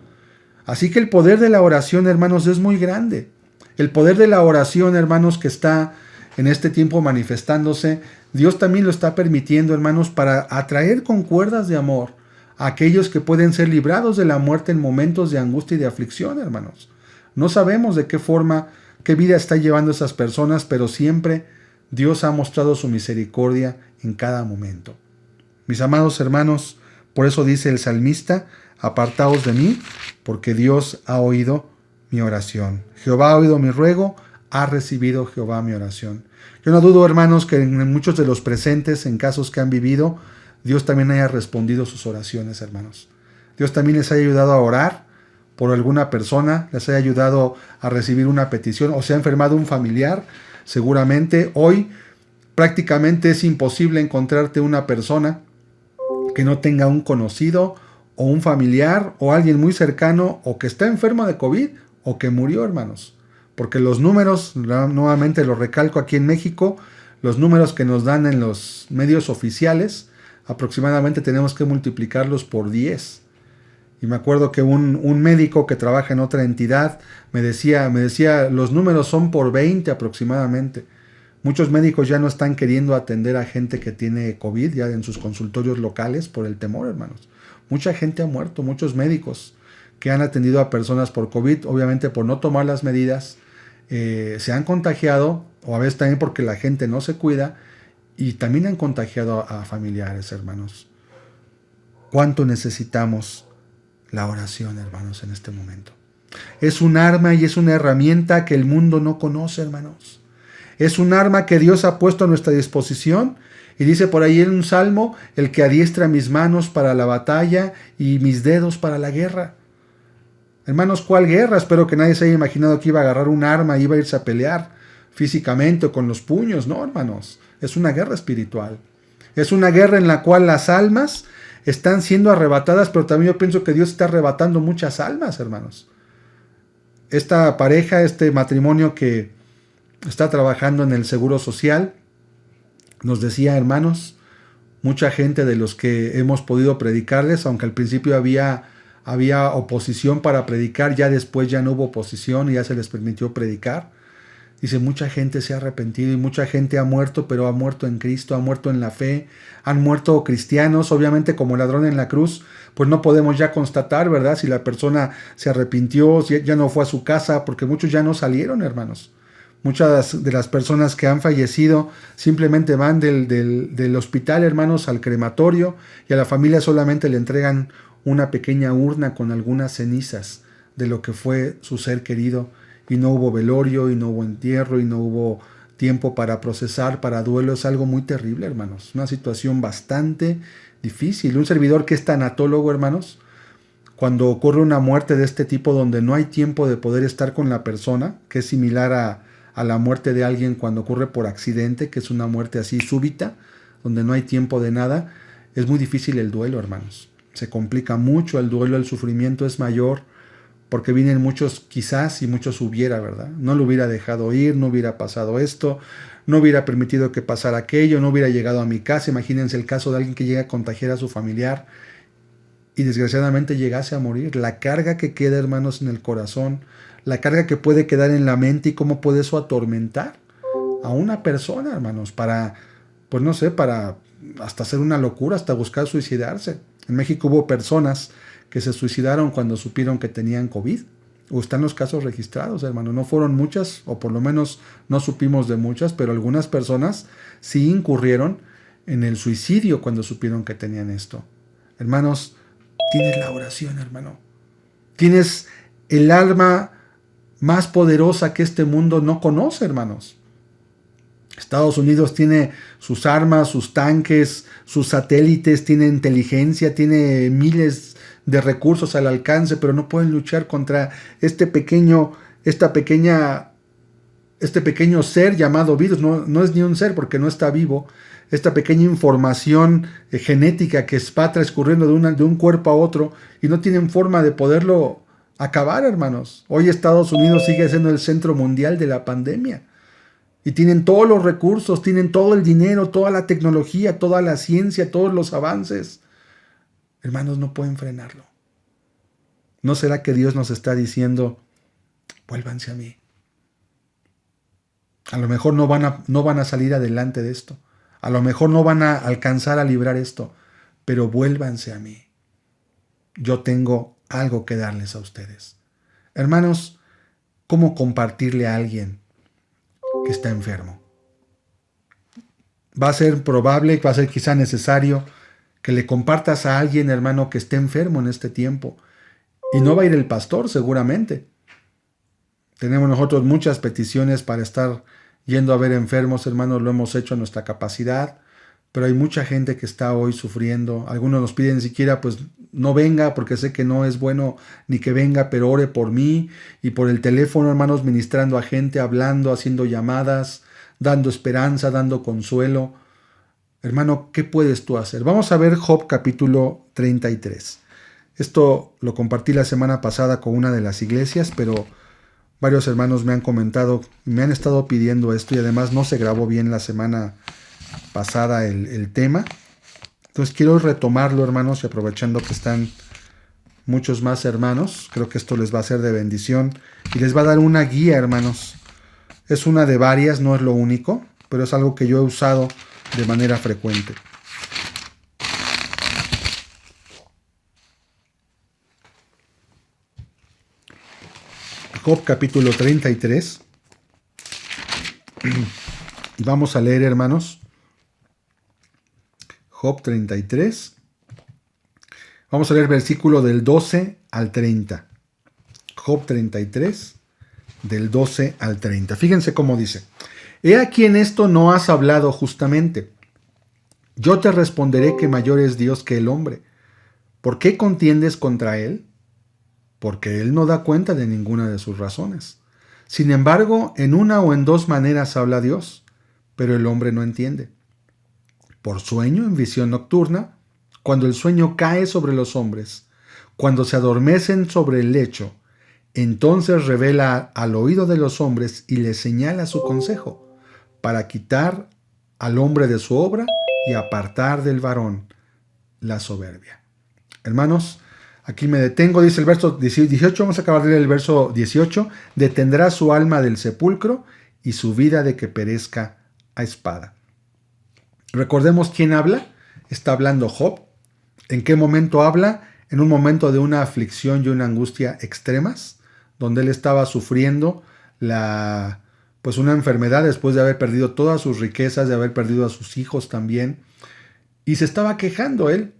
Así que el poder de la oración, hermanos, es muy grande. El poder de la oración, hermanos, que está en este tiempo manifestándose, Dios también lo está permitiendo, hermanos, para atraer con cuerdas de amor a aquellos que pueden ser librados de la muerte en momentos de angustia y de aflicción, hermanos. No sabemos de qué forma, qué vida está llevando esas personas, pero siempre Dios ha mostrado su misericordia en cada momento. Mis amados hermanos, por eso dice el salmista, apartaos de mí, porque Dios ha oído mi oración. Jehová ha oído mi ruego, ha recibido Jehová mi oración. Yo no dudo, hermanos, que en muchos de los presentes, en casos que han vivido, Dios también haya respondido sus oraciones, hermanos. Dios también les haya ayudado a orar por alguna persona, les haya ayudado a recibir una petición, o se ha enfermado un familiar. Seguramente hoy prácticamente es imposible encontrarte una persona que no tenga un conocido o un familiar o alguien muy cercano o que está enfermo de COVID o que murió, hermanos. Porque los números, nuevamente lo recalco aquí en México, los números que nos dan en los medios oficiales, aproximadamente tenemos que multiplicarlos por 10. Y me acuerdo que un médico que trabaja en otra entidad me decía, los números son por 20 aproximadamente. Muchos médicos ya no están queriendo atender a gente que tiene COVID ya en sus consultorios locales por el temor, hermanos. Mucha gente ha muerto, muchos médicos que han atendido a personas por COVID, obviamente por no tomar las medidas, se han contagiado, o a veces también porque la gente no se cuida, y también han contagiado a familiares, hermanos. ¿Cuánto necesitamos la oración, hermanos, en este momento? Es un arma y es una herramienta que el mundo no conoce, hermanos. Es un arma que Dios ha puesto a nuestra disposición. Y dice por ahí en un salmo, el que adiestra mis manos para la batalla y mis dedos para la guerra. Hermanos, ¿cuál guerra? Espero que nadie se haya imaginado que iba a agarrar un arma y iba a irse a pelear. físicamente o con los puños, no, hermanos. Es una guerra espiritual. Es una guerra en la cual las almas están siendo arrebatadas, pero también yo pienso que Dios está arrebatando muchas almas, hermanos. Esta pareja, este matrimonio que está trabajando en el Seguro Social, nos decía, hermanos, mucha gente de los que hemos podido predicarles, aunque al principio había oposición para predicar, ya después ya no hubo oposición y ya se les permitió predicar. Dice, mucha gente se ha arrepentido y mucha gente ha muerto, pero ha muerto en Cristo, ha muerto en la fe, han muerto cristianos, obviamente como ladrón en la cruz, pues no podemos ya constatar, ¿verdad? Si la persona se arrepintió, si ya no fue a su casa, porque muchos ya no salieron, hermanos. Muchas de las personas que han fallecido simplemente van del hospital, hermanos, al crematorio y a la familia solamente le entregan una pequeña urna con algunas cenizas de lo que fue su ser querido. Y no hubo velorio, y no hubo entierro, y no hubo tiempo para procesar, para duelo. Es algo muy terrible, hermanos. Una situación bastante difícil. Un servidor que es tanatólogo, hermanos, cuando ocurre una muerte de este tipo donde no hay tiempo de poder estar con la persona, que es similar a la muerte de alguien cuando ocurre por accidente, que es una muerte así súbita, donde no hay tiempo de nada, es muy difícil el duelo, hermanos. Se complica mucho el duelo, el sufrimiento es mayor, porque vienen muchos quizás y muchos hubiera, ¿verdad? No lo hubiera dejado ir, no hubiera pasado esto, no hubiera permitido que pasara aquello, no hubiera llegado a mi casa. Imagínense el caso de alguien que llega a contagiar a su familiar y desgraciadamente llegase a morir. La carga que queda, hermanos, en el corazón, la carga que puede quedar en la mente y cómo puede eso atormentar a una persona, hermanos, para, pues no sé, para hasta hacer una locura, hasta buscar suicidarse. En México hubo personas que se suicidaron cuando supieron que tenían COVID. O están los casos registrados, hermano. No fueron muchas, o por lo menos no supimos de muchas, pero algunas personas sí incurrieron en el suicidio cuando supieron que tenían esto. Hermanos, tienes la oración, hermano. Tienes el arma más poderosa que este mundo no conoce, hermanos. Estados Unidos tiene sus armas, sus tanques, sus satélites, tiene inteligencia, tiene miles de recursos al alcance, pero no pueden luchar contra este pequeño ser llamado virus. No es ni un ser porque no está vivo. Esta pequeña información genética que va transcurriendo de un cuerpo a otro y no tienen forma de poderlo acabar, hermanos. Hoy Estados Unidos sigue siendo el centro mundial de la pandemia. Y tienen todos los recursos, tienen todo el dinero, toda la tecnología, toda la ciencia, todos los avances. Hermanos, no pueden frenarlo. ¿No será que Dios nos está diciendo, vuélvanse a mí? A lo mejor no van a salir adelante de esto. A lo mejor no van a alcanzar a librar esto. Pero vuélvanse a mí. Yo tengo algo que darles a ustedes. Hermanos, ¿cómo compartirle a alguien que está enfermo? Va a ser probable, va a ser quizá necesario que le compartas a alguien, hermano, que esté enfermo en este tiempo. Y no va a ir el pastor, seguramente. Tenemos nosotros muchas peticiones para estar yendo a ver enfermos, hermanos, lo hemos hecho a nuestra capacidad, pero hay mucha gente que está hoy sufriendo. Algunos nos piden ni siquiera, pues, no venga, porque sé que no es bueno ni que venga, pero ore por mí, y por el teléfono, hermanos, ministrando a gente, hablando, haciendo llamadas, dando esperanza, dando consuelo. Hermano, ¿qué puedes tú hacer? Vamos a ver Job capítulo 33. Esto lo compartí la semana pasada con una de las iglesias, pero varios hermanos me han comentado, me han estado pidiendo esto, y además no se grabó bien la semana pasada el tema. Entonces quiero retomarlo, hermanos, y aprovechando que están muchos más hermanos, creo que esto les va a ser de bendición y les va a dar una guía, hermanos. Es una de varias, no es lo único, pero es algo que yo he usado de manera frecuente. Job capítulo 33. Y vamos a leer, hermanos, Job 33. Vamos a leer versículo del 12 al 30. Job 33, del 12 al 30. Fíjense cómo dice. He aquí en esto no has hablado justamente. Yo te responderé que mayor es Dios que el hombre. ¿Por qué contiendes contra él? Porque él no da cuenta de ninguna de sus razones. Sin embargo, en una o en dos maneras habla Dios, pero el hombre no entiende. Por sueño, en visión nocturna, cuando el sueño cae sobre los hombres, cuando se adormecen sobre el lecho, entonces revela al oído de los hombres y les señala su consejo, para quitar al hombre de su obra y apartar del varón la soberbia. Hermanos, aquí me detengo, dice el verso 18, vamos a acabar de leer el verso 18, detendrá su alma del sepulcro y su vida de que perezca a espada. Recordemos quién habla, está hablando Job. ¿En qué momento habla? En un momento de una aflicción y una angustia extremas, donde él estaba sufriendo pues una enfermedad después de haber perdido todas sus riquezas, de haber perdido a sus hijos también, y se estaba quejando él,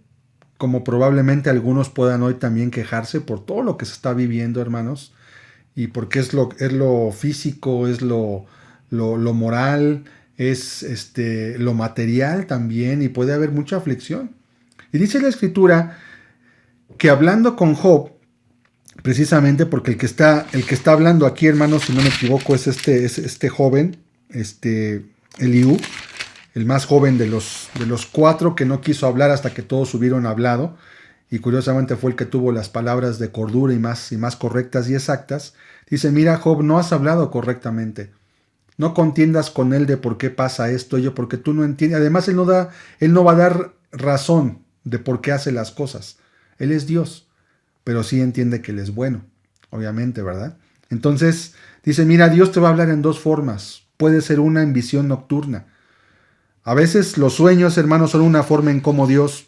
como probablemente algunos puedan hoy también quejarse por todo lo que se está viviendo, hermanos, y porque es lo físico, es lo moral, es lo material también, y puede haber mucha aflicción. Y dice la Escritura que hablando con Job, precisamente porque el que está hablando aquí, hermanos, si no me equivoco, es este joven, Eliú, el más joven de los cuatro, que no quiso hablar hasta que todos hubieron hablado, y curiosamente fue el que tuvo las palabras de cordura y más correctas y exactas. Dice: mira, Job, no has hablado correctamente. No contiendas con él de por qué pasa esto, porque tú no entiendes. Además, él no va a dar razón de por qué hace las cosas. Él es Dios, pero sí entiende que Él es bueno, obviamente, ¿verdad? Entonces, dice: mira, Dios te va a hablar en dos formas. Puede ser una en visión nocturna. A veces los sueños, hermanos, son una forma en cómo Dios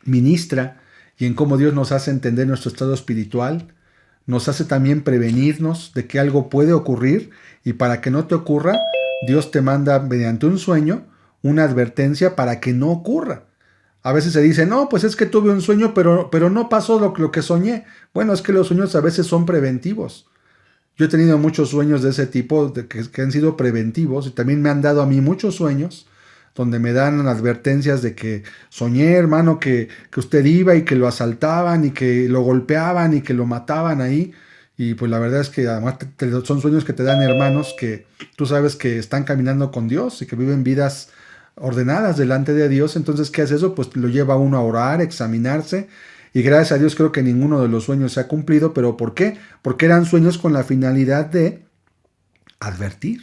ministra y en cómo Dios nos hace entender nuestro estado espiritual. Nos hace también prevenirnos de que algo puede ocurrir, y para que no te ocurra, Dios te manda mediante un sueño una advertencia para que no ocurra. A veces se dice: no, pues es que tuve un sueño, pero no pasó lo que soñé. Bueno, es que los sueños a veces son preventivos. Yo he tenido muchos sueños de ese tipo que han sido preventivos, y también me han dado a mí muchos sueños donde me dan advertencias de que soñé, hermano, que usted iba y que lo asaltaban y que lo golpeaban y que lo mataban ahí. Y pues la verdad es que además son sueños que te dan hermanos que tú sabes que están caminando con Dios y que viven vidas ordenadas delante de Dios. Entonces, ¿qué hace eso? Pues lo lleva a uno a orar, a examinarse, y gracias a Dios creo que ninguno de los sueños se ha cumplido. ¿Pero por qué? Porque eran sueños con la finalidad de advertir.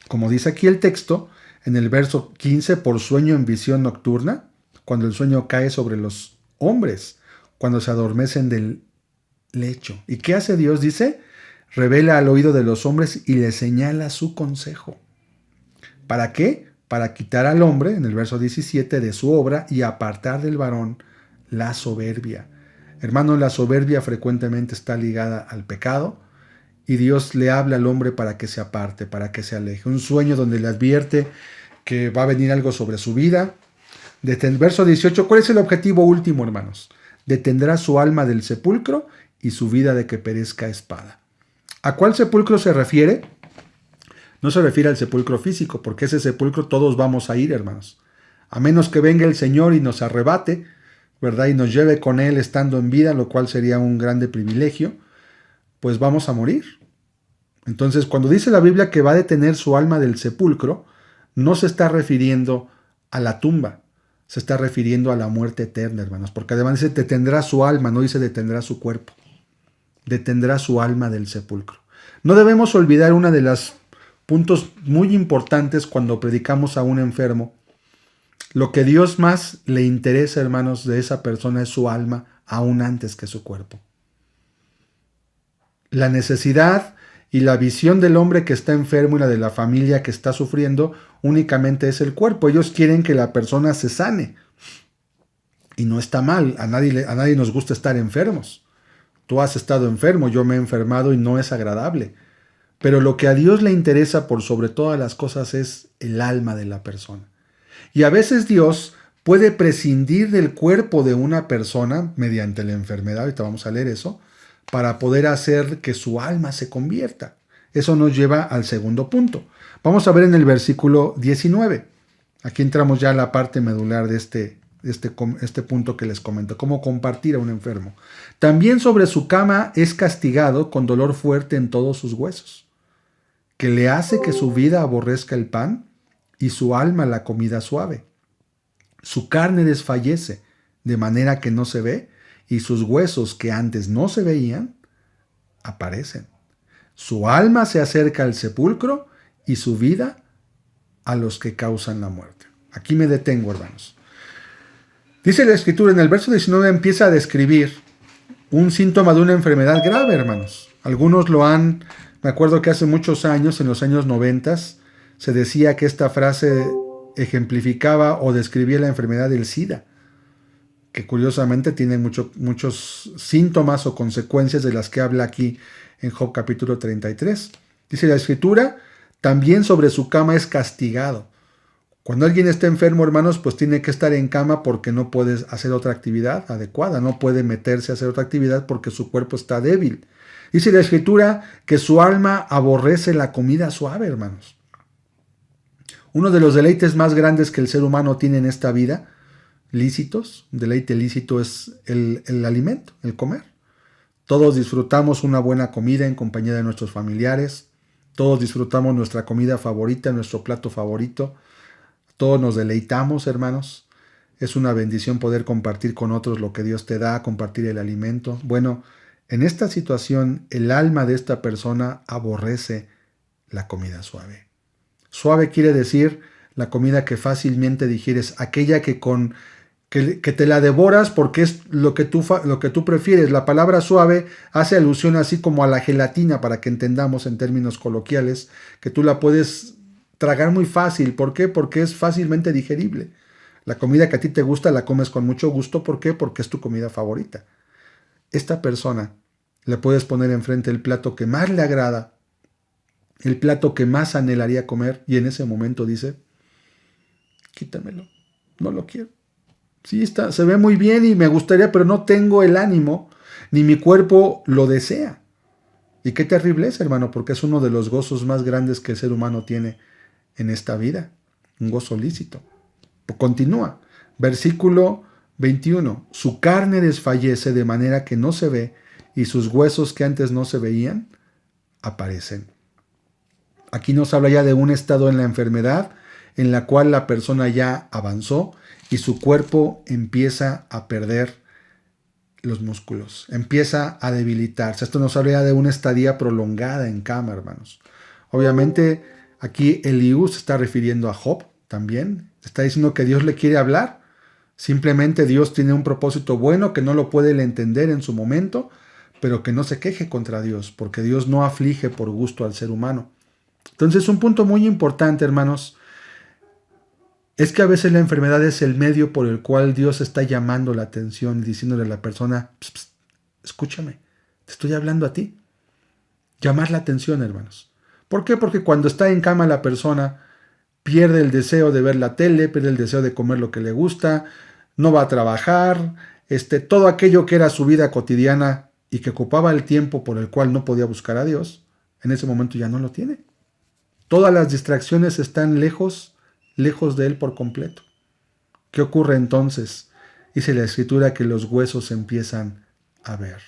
Como dice aquí el texto, en el verso 15, por sueño en visión nocturna, cuando el sueño cae sobre los hombres, cuando se adormecen del lecho. ¿Y qué hace Dios? Dice: revela al oído de los hombres y les señala su consejo. ¿Para qué? Para quitar al hombre, en el verso 17, de su obra y apartar del varón la soberbia. Hermano, la soberbia frecuentemente está ligada al pecado, y Dios le habla al hombre para que se aparte, para que se aleje. Un sueño donde le advierte que va a venir algo sobre su vida. Desde el verso 18, ¿cuál es el objetivo último, hermanos? Detendrá su alma del sepulcro y su vida de que perezca a espada. ¿A cuál sepulcro se refiere? No se refiere al sepulcro físico, porque ese sepulcro todos vamos a ir, hermanos. A menos que venga el Señor y nos arrebate, ¿verdad? Y nos lleve con Él estando en vida, lo cual sería un grande privilegio, pues vamos a morir. Entonces, cuando dice la Biblia que va a detener su alma del sepulcro, no se está refiriendo a la tumba, se está refiriendo a la muerte eterna, hermanos, porque además dice: detendrá su alma, no dice detendrá su cuerpo. Detendrá su alma del sepulcro. No debemos olvidar una de las puntos muy importantes cuando predicamos a un enfermo. Lo que Dios más le interesa, hermanos, de esa persona es su alma, aún antes que su cuerpo. La necesidad y la visión del hombre que está enfermo y la de la familia que está sufriendo únicamente es el cuerpo. Ellos quieren que la persona se sane. Y no está mal, a nadie nos gusta estar enfermos. Tú has estado enfermo, yo me he enfermado y no es agradable. Pero lo que a Dios le interesa por sobre todas las cosas es el alma de la persona. Y a veces Dios puede prescindir del cuerpo de una persona mediante la enfermedad, ahorita vamos a leer eso, para poder hacer que su alma se convierta. Eso nos lleva al segundo punto. Vamos a ver en el versículo 19. Aquí entramos ya a la parte medular de este este punto que les comento, cómo compartir a un enfermo. También sobre su cama es castigado con dolor fuerte en todos sus huesos, que le hace que su vida aborrezca el pan y su alma la comida suave. Su carne desfallece, de manera que no se ve, y sus huesos que antes no se veían, aparecen. Su alma se acerca al sepulcro y su vida a los que causan la muerte. Aquí me detengo, hermanos. Dice la Escritura, en el verso 19 empieza a describir un síntoma de una enfermedad grave, hermanos. Algunos lo han, me acuerdo que hace muchos años, en los años 90, se decía que esta frase ejemplificaba o describía la enfermedad del SIDA, que curiosamente tiene muchos síntomas o consecuencias de las que habla aquí en Job capítulo 33. Dice la Escritura, también sobre su cama es castigado. Cuando alguien está enfermo, hermanos, pues tiene que estar en cama porque no puede hacer otra actividad adecuada, no puede meterse a hacer otra actividad porque su cuerpo está débil. Dice la Escritura que su alma aborrece la comida suave, hermanos. Uno de los deleites más grandes que el ser humano tiene en esta vida, lícitos, un deleite lícito es el alimento, el comer. Todos disfrutamos una buena comida en compañía de nuestros familiares, todos disfrutamos nuestra comida favorita, nuestro plato favorito. Todos nos deleitamos, hermanos. Es una bendición poder compartir con otros lo que Dios te da, compartir el alimento. Bueno, en esta situación, el alma de esta persona aborrece la comida suave. Suave quiere decir la comida que fácilmente digieres, aquella que te la devoras porque es lo que tú prefieres. La palabra suave hace alusión así como a la gelatina, para que entendamos en términos coloquiales, que tú la puedes tragar muy fácil. ¿Por qué? Porque es fácilmente digerible. La comida que a ti te gusta la comes con mucho gusto. ¿Por qué? Porque es tu comida favorita. Esta persona le puedes poner enfrente el plato que más le agrada, el plato que más anhelaría comer, y en ese momento dice, quítamelo, no lo quiero. Sí, se ve muy bien y me gustaría, pero no tengo el ánimo, ni mi cuerpo lo desea. Y qué terrible es, hermano, porque es uno de los gozos más grandes que el ser humano tiene en esta vida, un gozo lícito. Continúa, versículo 21, su carne desfallece de manera que no se ve, y sus huesos que antes no se veían, aparecen. Aquí nos habla ya de un estado en la enfermedad, en la cual la persona ya avanzó, y su cuerpo empieza a perder los músculos, empieza a debilitarse. Esto nos habla ya de una estadía prolongada en cama, hermanos. Obviamente, aquí Eliú se está refiriendo a Job también. Está diciendo que Dios le quiere hablar. Simplemente Dios tiene un propósito bueno que no lo puede él entender en su momento, pero que no se queje contra Dios, porque Dios no aflige por gusto al ser humano. Entonces, un punto muy importante, hermanos, es que a veces la enfermedad es el medio por el cual Dios está llamando la atención y diciéndole a la persona, pss, pss, escúchame, te estoy hablando a ti. Llamar la atención, hermanos. ¿Por qué? Porque cuando está en cama la persona pierde el deseo de ver la tele, pierde el deseo de comer lo que le gusta, no va a trabajar, todo aquello que era su vida cotidiana y que ocupaba el tiempo por el cual no podía buscar a Dios, en ese momento ya no lo tiene. Todas las distracciones están lejos de él por completo. ¿Qué ocurre entonces? Dice la Escritura que los huesos empiezan a ver.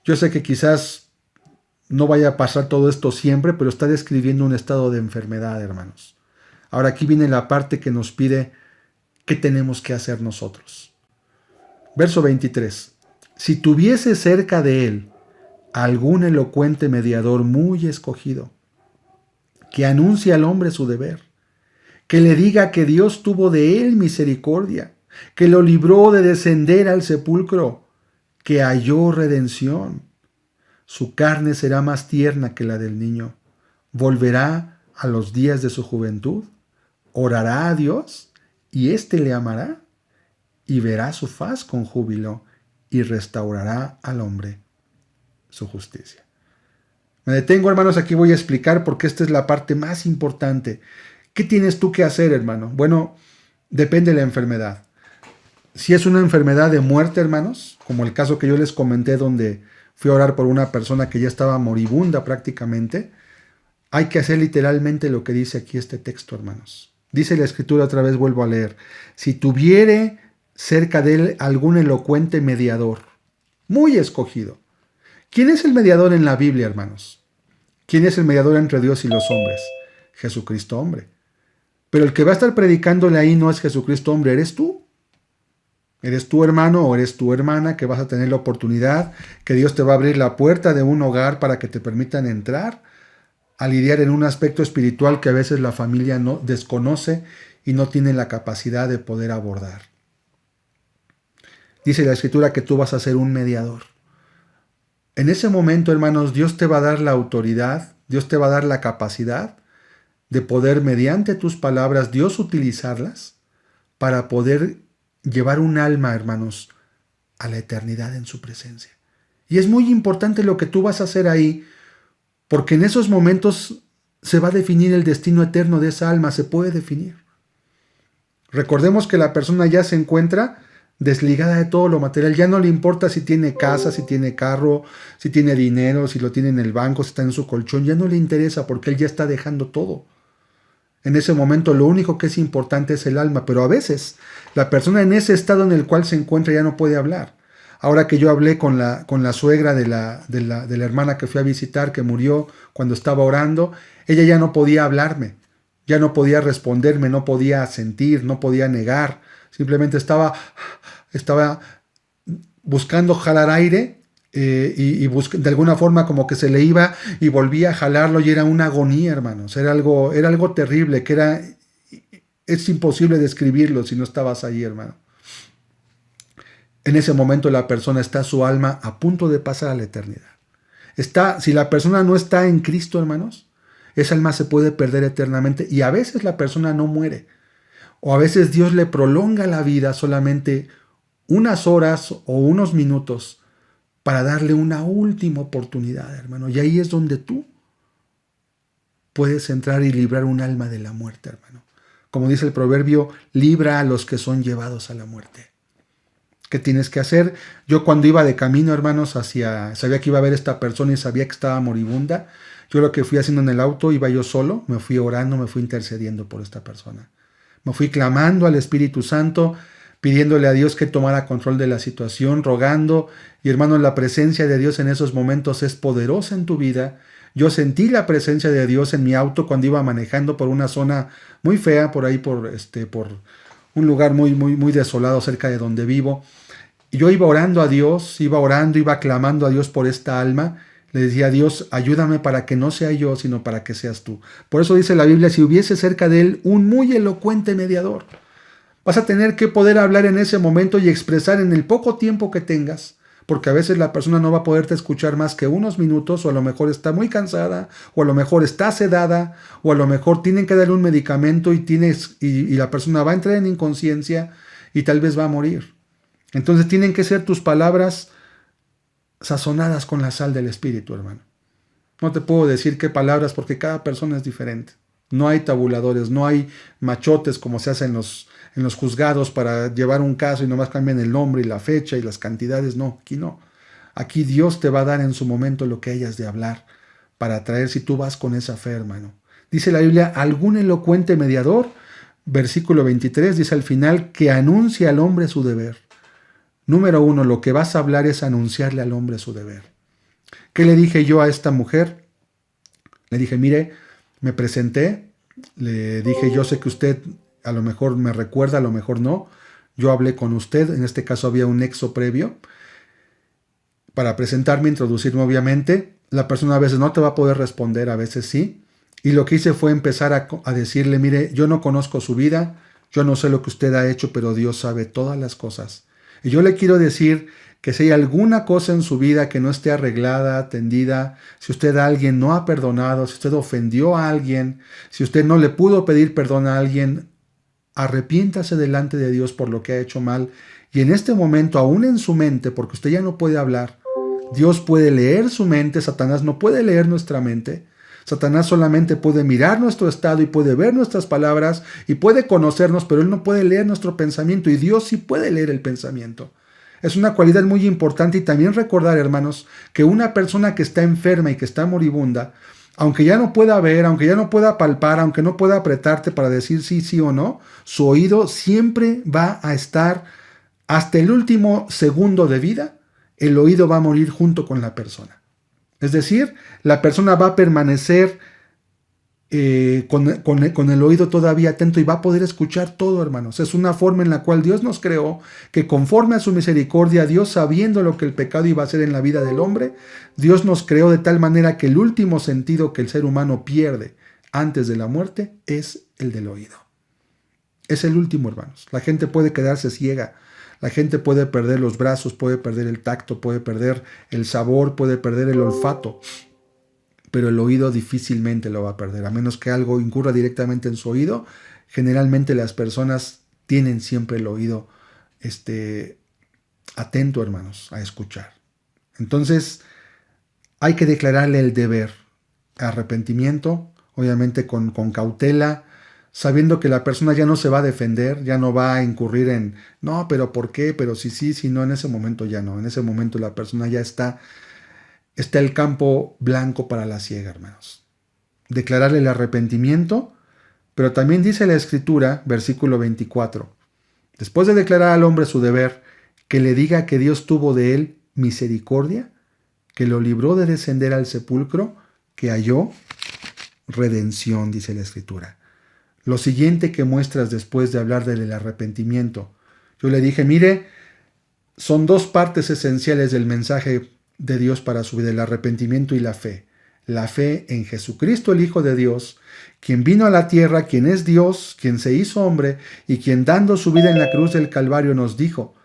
Yo sé que quizás no vaya a pasar todo esto siempre, pero está describiendo un estado de enfermedad, hermanos. Ahora aquí viene la parte que nos pide qué tenemos que hacer nosotros. Verso 23. Si tuviese cerca de él algún elocuente mediador muy escogido, que anuncie al hombre su deber, que le diga que Dios tuvo de él misericordia, que lo libró de descender al sepulcro, que halló redención. Su carne será más tierna que la del niño. Volverá a los días de su juventud, orará a Dios, y éste le amará, y verá su faz con júbilo, y restaurará al hombre su justicia. Me detengo, hermanos, aquí voy a explicar porque esta es la parte más importante. ¿Qué tienes tú que hacer, hermano? Bueno, depende de la enfermedad. Si es una enfermedad de muerte, hermanos, como el caso que yo les comenté donde fui a orar por una persona que ya estaba moribunda prácticamente, hay que hacer literalmente lo que dice aquí este texto, hermanos. Dice la Escritura, otra vez vuelvo a leer, si tuviere cerca de él algún elocuente mediador, muy escogido. ¿Quién es el mediador en la Biblia, hermanos? ¿Quién es el mediador entre Dios y los hombres? Jesucristo hombre. Pero el que va a estar predicándole ahí no es Jesucristo hombre, eres tú. Eres tu hermano o eres tu hermana que vas a tener la oportunidad, que Dios te va a abrir la puerta de un hogar para que te permitan entrar a lidiar en un aspecto espiritual que a veces la familia no desconoce y no tiene la capacidad de poder abordar. Dice la Escritura que tú vas a ser un mediador. En ese momento, hermanos, Dios te va a dar la autoridad, Dios te va a dar la capacidad de poder, mediante tus palabras, Dios utilizarlas para poder llevar un alma, hermanos, a la eternidad en su presencia. Y es muy importante lo que tú vas a hacer ahí, porque en esos momentos se va a definir el destino eterno de esa alma, se puede definir. Recordemos que la persona ya se encuentra desligada de todo lo material, ya no le importa si tiene casa, si tiene carro, si tiene dinero, si lo tiene en el banco, si está en su colchón, ya no le interesa porque él ya está dejando todo. En ese momento lo único que es importante es el alma, pero a veces la persona en ese estado en el cual se encuentra ya no puede hablar. Ahora que yo hablé con la suegra de la hermana que fui a visitar, que murió cuando estaba orando, ella ya no podía hablarme, ya no podía responderme, no podía sentir, no podía negar, simplemente estaba buscando jalar aire de alguna forma como que se le iba y volvía a jalarlo y era una agonía, hermanos, era algo terrible, es imposible describirlo si no estabas ahí, hermano. En ese momento la persona está, su alma, a punto de pasar a la eternidad. Si la persona no está en Cristo, hermanos, esa alma se puede perder eternamente y a veces la persona no muere. O a veces Dios le prolonga la vida solamente unas horas o unos minutos para darle una última oportunidad, hermano. Y ahí es donde tú puedes entrar y librar un alma de la muerte, hermano. Como dice el proverbio, libra a los que son llevados a la muerte. ¿Qué tienes que hacer? Yo cuando iba de camino, hermanos, sabía que iba a ver esta persona y sabía que estaba moribunda. Yo lo que fui haciendo en el auto, iba yo solo, me fui orando, me fui intercediendo por esta persona. Me fui clamando al Espíritu Santo, pidiéndole a Dios que tomara control de la situación, rogando. Y hermano, la presencia de Dios en esos momentos es poderosa en tu vida. Yo sentí la presencia de Dios en mi auto cuando iba manejando por una zona muy fea, por ahí por un lugar muy desolado cerca de donde vivo. Y yo iba orando a Dios, iba clamando a Dios por esta alma. Le decía a Dios, ayúdame para que no sea yo, sino para que seas tú. Por eso dice la Biblia, si hubiese cerca de él un muy elocuente mediador. Vas a tener que poder hablar en ese momento y expresar en el poco tiempo que tengas, porque a veces la persona no va a poderte escuchar más que unos minutos, o a lo mejor está muy cansada, o a lo mejor está sedada, o a lo mejor tienen que darle un medicamento y la persona va a entrar en inconsciencia y tal vez va a morir. Entonces tienen que ser tus palabras sazonadas con la sal del Espíritu, hermano. No te puedo decir qué palabras porque cada persona es diferente. No hay tabuladores, no hay machotes como se hace en los juzgados para llevar un caso y nomás cambian el nombre y la fecha y las cantidades. No, aquí no. Aquí Dios te va a dar en su momento lo que hayas de hablar para traer, si tú vas con esa fe, hermano. Dice la Biblia, algún elocuente mediador, versículo 23, dice al final, que anuncia al hombre su deber. Número 1, lo que vas a hablar es anunciarle al hombre su deber. ¿Qué le dije yo a esta mujer? Le dije, mire, me presenté, le dije, yo sé que usted a lo mejor me recuerda, a lo mejor no. Yo hablé con usted, en este caso había un nexo previo. Para presentarme, introducirme obviamente. La persona a veces no te va a poder responder, a veces sí. Y lo que hice fue empezar a decirle, mire, yo no conozco su vida, yo no sé lo que usted ha hecho, pero Dios sabe todas las cosas. Y yo le quiero decir que si hay alguna cosa en su vida que no esté arreglada, atendida, si usted a alguien no ha perdonado, si usted ofendió a alguien, si usted no le pudo pedir perdón a alguien, arrepiéntase delante de Dios por lo que ha hecho mal. Y en este momento, aún en su mente, porque usted ya no puede hablar, Dios puede leer su mente, Satanás no puede leer nuestra mente. Satanás solamente puede mirar nuestro estado y puede ver nuestras palabras y puede conocernos, pero él no puede leer nuestro pensamiento y Dios sí puede leer el pensamiento. Es una cualidad muy importante y también recordar, hermanos, que una persona que está enferma y que está moribunda, aunque ya no pueda ver, aunque ya no pueda palpar, aunque no pueda apretarte para decir sí, sí o no, su oído siempre va a estar hasta el último segundo de vida, el oído va a morir junto con la persona. Es decir, la persona va a permanecer con el oído todavía atento y va a poder escuchar todo, hermanos. Es una forma en la cual Dios nos creó, que conforme a su misericordia, Dios sabiendo lo que el pecado iba a hacer en la vida del hombre, Dios nos creó de tal manera que el último sentido que el ser humano pierde antes de la muerte es el del oído. Es el último, hermanos. La gente puede quedarse ciega, la gente puede perder los brazos, puede perder el tacto, puede perder el sabor, puede perder el olfato, pero el oído difícilmente lo va a perder, a menos que algo incurra directamente en su oído. Generalmente las personas tienen siempre el oído atento, hermanos, a escuchar. Entonces, hay que declararle el deber, arrepentimiento, obviamente con cautela, sabiendo que la persona ya no se va a defender, ya no va a incurrir en, no, pero ¿por qué? Pero si sí, si no, en ese momento ya no. En ese momento la persona ya está el campo blanco para la siega, hermanos. Declararle el arrepentimiento, pero también dice la Escritura, versículo 24, después de declarar al hombre su deber, que le diga que Dios tuvo de él misericordia, que lo libró de descender al sepulcro, que halló redención, dice la Escritura. Lo siguiente que muestras después de hablar del arrepentimiento. Yo le dije, mire, son dos partes esenciales del mensaje de Dios para su vida, el arrepentimiento y la fe. La fe en Jesucristo, el Hijo de Dios, quien vino a la tierra, quien es Dios, quien se hizo hombre y quien dando su vida en la cruz del Calvario nos dijo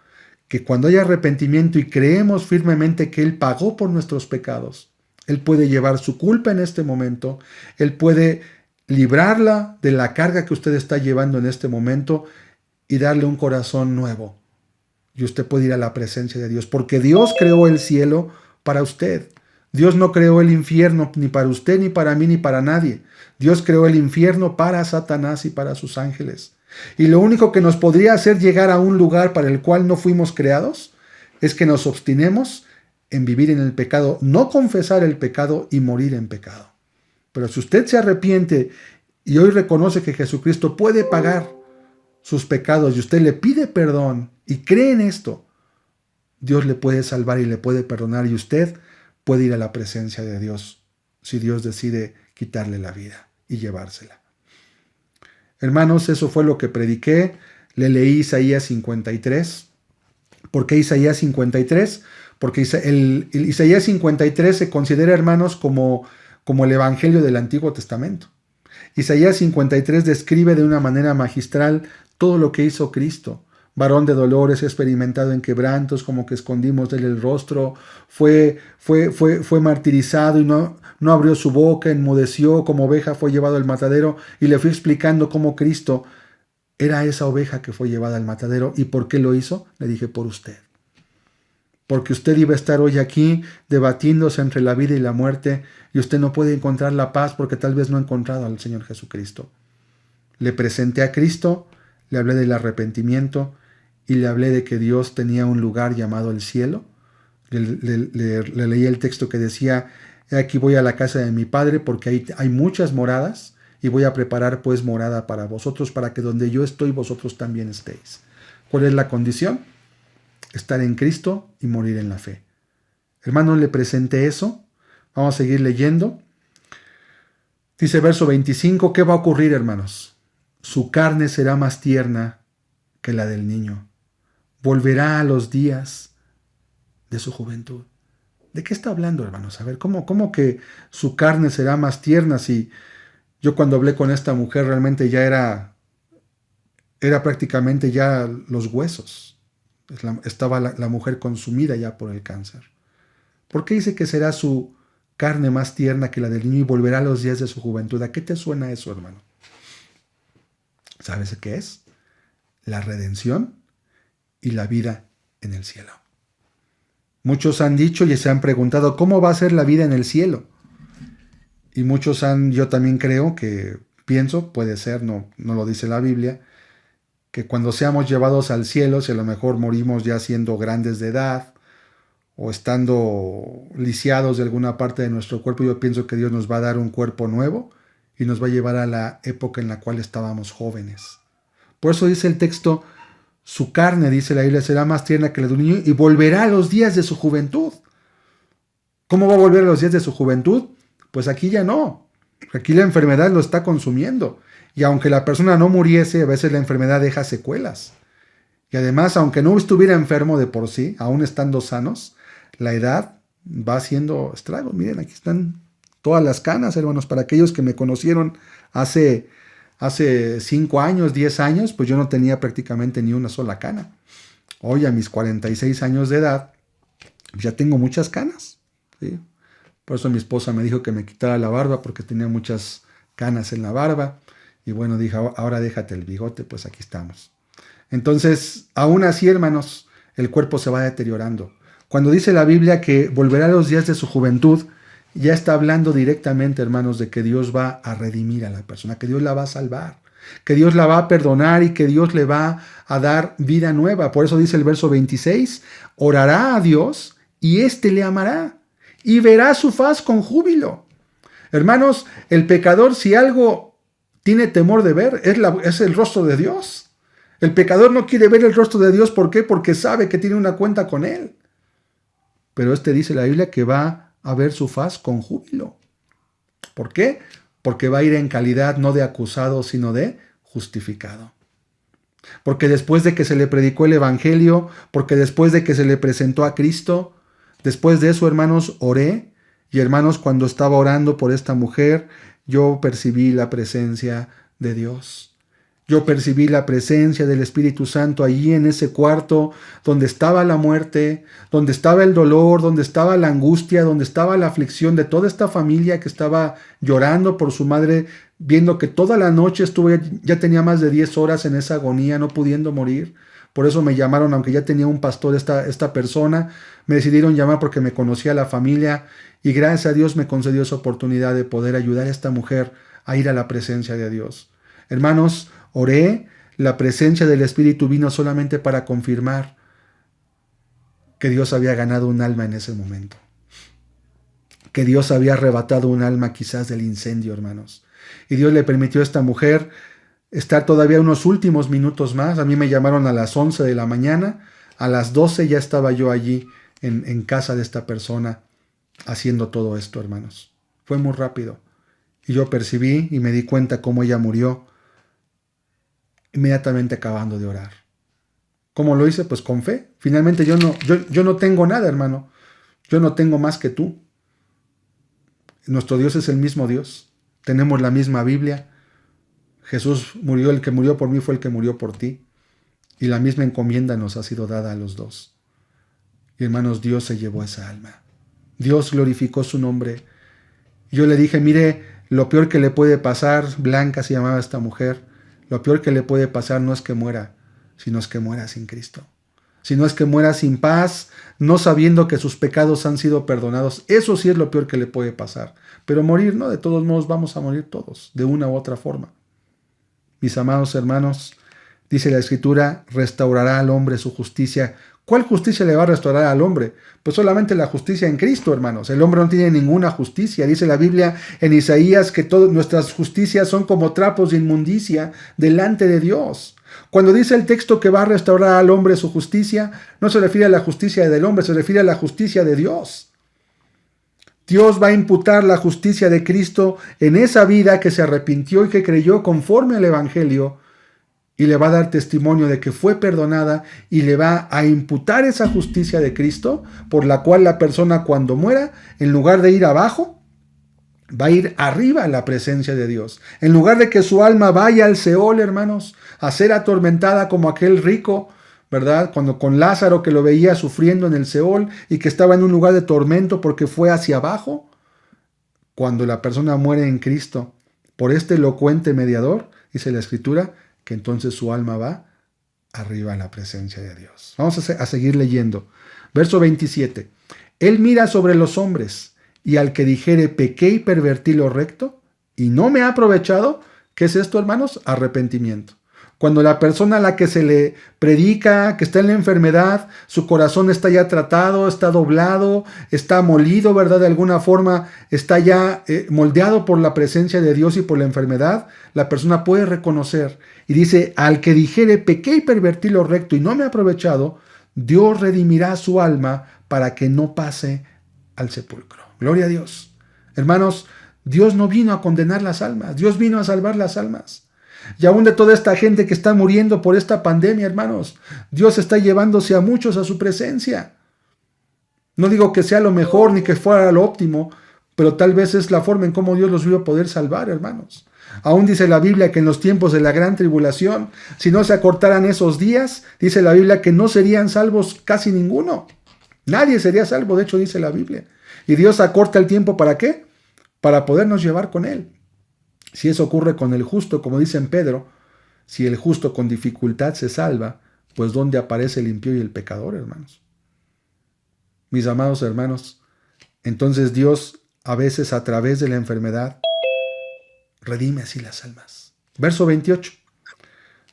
que cuando haya arrepentimiento y creemos firmemente que Él pagó por nuestros pecados, Él puede llevar su culpa en este momento, Él puede librarla de la carga que usted está llevando en este momento y darle un corazón nuevo. Y usted puede ir a la presencia de Dios, porque Dios creó el cielo para usted. Dios no creó el infierno ni para usted, ni para mí, ni para nadie. Dios creó el infierno para Satanás y para sus ángeles. Y lo único que nos podría hacer llegar a un lugar para el cual no fuimos creados es que nos obstinemos en vivir en el pecado, no confesar el pecado y morir en pecado. Pero si usted se arrepiente y hoy reconoce que Jesucristo puede pagar sus pecados y usted le pide perdón y cree en esto, Dios le puede salvar y le puede perdonar y usted puede ir a la presencia de Dios si Dios decide quitarle la vida y llevársela. Hermanos, eso fue lo que prediqué. Le leí Isaías 53. ¿Por qué Isaías 53? Porque el Isaías 53 se considera, hermanos, como el Evangelio del Antiguo Testamento. Isaías 53 describe de una manera magistral todo lo que hizo Cristo. Varón de dolores, experimentado en quebrantos, como que escondimos de él el rostro, fue martirizado y no abrió su boca, enmudeció, como oveja fue llevado al matadero, y le fui explicando cómo Cristo era esa oveja que fue llevada al matadero. ¿Y por qué lo hizo? Le dije, por usted. Porque usted iba a estar hoy aquí debatiéndose entre la vida y la muerte, y usted no puede encontrar la paz porque tal vez no ha encontrado al Señor Jesucristo. Le presenté a Cristo, le hablé del arrepentimiento y le hablé de que Dios tenía un lugar llamado el cielo. Le leí el texto que decía, aquí voy a la casa de mi Padre porque ahí hay muchas moradas y voy a preparar pues morada para vosotros, para que donde yo estoy vosotros también estéis. ¿Cuál es la condición? Estar en Cristo y morir en la fe. Hermanos, le presenté eso. Vamos a seguir leyendo. Dice verso 25, ¿qué va a ocurrir, hermanos? Su carne será más tierna que la del niño. Volverá a los días de su juventud. ¿De qué está hablando, hermanos? A ver, ¿cómo que su carne será más tierna? Si yo cuando hablé con esta mujer realmente ya era prácticamente ya los huesos. Estaba la mujer consumida ya por el cáncer. ¿Por qué dice que será su carne más tierna que la del niño y volverá a los días de su juventud? ¿A qué te suena eso, hermano? ¿Sabes qué es? La redención y la vida en el cielo. Muchos han dicho y se han preguntado, ¿cómo va a ser la vida en el cielo? Y muchos yo también creo que, pienso, puede ser, no lo dice la Biblia, que cuando seamos llevados al cielo, si a lo mejor morimos ya siendo grandes de edad, o estando lisiados de alguna parte de nuestro cuerpo, yo pienso que Dios nos va a dar un cuerpo nuevo y nos va a llevar a la época en la cual estábamos jóvenes. Por eso dice el texto, Su carne, dice la Biblia, será más tierna que la de un niño y volverá a los días de su juventud. ¿Cómo va a volver a los días de su juventud? Pues aquí ya no. Aquí la enfermedad lo está consumiendo. Y aunque la persona no muriese, a veces la enfermedad deja secuelas. Y además, aunque no estuviera enfermo de por sí, aún estando sanos, la edad va haciendo estragos. Miren, aquí están todas las canas, hermanos. Para aquellos que me conocieron hace 5 años, 10 años, pues yo no tenía prácticamente ni una sola cana. Hoy, a mis 46 años de edad, ya tengo muchas canas, ¿sí? Por eso mi esposa me dijo que me quitara la barba porque tenía muchas canas en la barba. Y bueno, dije, ahora déjate el bigote, pues aquí estamos. Entonces, aún así, hermanos, el cuerpo se va deteriorando. Cuando dice la Biblia que volverá a los días de su juventud, ya está hablando directamente, hermanos, de que Dios va a redimir a la persona, que Dios la va a salvar, que Dios la va a perdonar y que Dios le va a dar vida nueva. Por eso dice el verso 26, orará a Dios y éste le amará y verá su faz con júbilo. Hermanos, el pecador, si algo tiene temor de ver, es el rostro de Dios. El pecador no quiere ver el rostro de Dios. ¿Por qué? Porque sabe que tiene una cuenta con Él. Pero dice la Biblia que va a ver su faz con júbilo. ¿Por qué? Porque va a ir en calidad no de acusado, sino de justificado. Porque después de que se le predicó el Evangelio, porque después de que se le presentó a Cristo, después de eso, hermanos, oré. Y hermanos, cuando estaba orando por esta mujer, yo percibí la presencia de Dios. Yo percibí la presencia del Espíritu Santo allí en ese cuarto donde estaba la muerte, donde estaba el dolor, donde estaba la angustia, donde estaba la aflicción de toda esta familia que estaba llorando por su madre, viendo que toda la noche ya tenía más de 10 horas en esa agonía, no pudiendo morir. Por eso me llamaron, aunque ya tenía un pastor esta persona, me decidieron llamar porque me conocía la familia y gracias a Dios me concedió esa oportunidad de poder ayudar a esta mujer a ir a la presencia de Dios. Hermanos, oré, la presencia del Espíritu vino solamente para confirmar que Dios había ganado un alma en ese momento. Que Dios había arrebatado un alma quizás del incendio, hermanos. Y Dios le permitió a esta mujer estar todavía unos últimos minutos más. A mí me llamaron a las 11 de la mañana. A las 12 ya estaba yo allí en casa de esta persona haciendo todo esto, hermanos. Fue muy rápido. Y yo percibí y me di cuenta cómo ella murió inmediatamente acabando de orar. ¿Cómo lo hice? Pues con fe. Finalmente yo no tengo nada, hermano. Yo no tengo más que tú. Nuestro Dios es el mismo Dios. Tenemos la misma Biblia. Jesús murió, el que murió por mí fue el que murió por ti. Y la misma encomienda nos ha sido dada a los dos. Y hermanos, Dios se llevó esa alma. Dios glorificó su nombre. Yo le dije, mire, lo peor que le puede pasar, Blanca se llamaba esta mujer, lo peor que le puede pasar no es que muera, sino es que muera sin Cristo. Sino es que muera sin paz, no sabiendo que sus pecados han sido perdonados. Eso sí es lo peor que le puede pasar. Pero morir, no, de todos modos vamos a morir todos, de una u otra forma. Mis amados hermanos, dice la Escritura, restaurará al hombre su justicia. ¿Cuál justicia le va a restaurar al hombre? Pues solamente la justicia en Cristo, hermanos. El hombre no tiene ninguna justicia. Dice la Biblia en Isaías que todas nuestras justicias son como trapos de inmundicia delante de Dios. Cuando dice el texto que va a restaurar al hombre su justicia, no se refiere a la justicia del hombre, se refiere a la justicia de Dios. Dios va a imputar la justicia de Cristo en esa vida que se arrepintió y que creyó conforme al Evangelio, y le va a dar testimonio de que fue perdonada y le va a imputar esa justicia de Cristo, por la cual la persona cuando muera, en lugar de ir abajo, va a ir arriba a la presencia de Dios. En lugar de que su alma vaya al Seol, hermanos, a ser atormentada como aquel rico, ¿verdad? Cuando con Lázaro, que lo veía sufriendo en el Seol y que estaba en un lugar de tormento porque fue hacia abajo. Cuando la persona muere en Cristo, por este elocuente mediador, dice la Escritura, que entonces su alma va arriba a la presencia de Dios. Vamos a seguir leyendo. Verso 27. Él mira sobre los hombres, y al que dijere pequé y pervertí lo recto, y no me ha aprovechado, ¿qué es esto, hermanos? Arrepentimiento. Cuando la persona a la que se le predica, que está en la enfermedad, su corazón está ya tratado, está doblado, está molido, ¿verdad? De alguna forma está ya moldeado por la presencia de Dios y por la enfermedad, la persona puede reconocer y dice, al que dijere, pequé y pervertí lo recto y no me he aprovechado, Dios redimirá su alma para que no pase al sepulcro. Gloria a Dios. Hermanos, Dios no vino a condenar las almas, Dios vino a salvar las almas. Y aún de toda esta gente que está muriendo por esta pandemia, hermanos, Dios está llevándose a muchos a su presencia. No digo que sea lo mejor ni que fuera lo óptimo, pero tal vez es la forma en cómo Dios los iba a poder salvar, hermanos. Aún dice la Biblia que en los tiempos de la gran tribulación, si no se acortaran esos días, dice la Biblia que no serían salvos casi ninguno. Nadie sería salvo, de hecho dice la Biblia. Y Dios acorta el tiempo, ¿para qué? Para podernos llevar con Él. Si eso ocurre con el justo, como dice en Pedro, si el justo con dificultad se salva, pues ¿dónde aparece el impío y el pecador, hermanos? Mis amados hermanos, entonces Dios a veces a través de la enfermedad redime así las almas. Verso 28.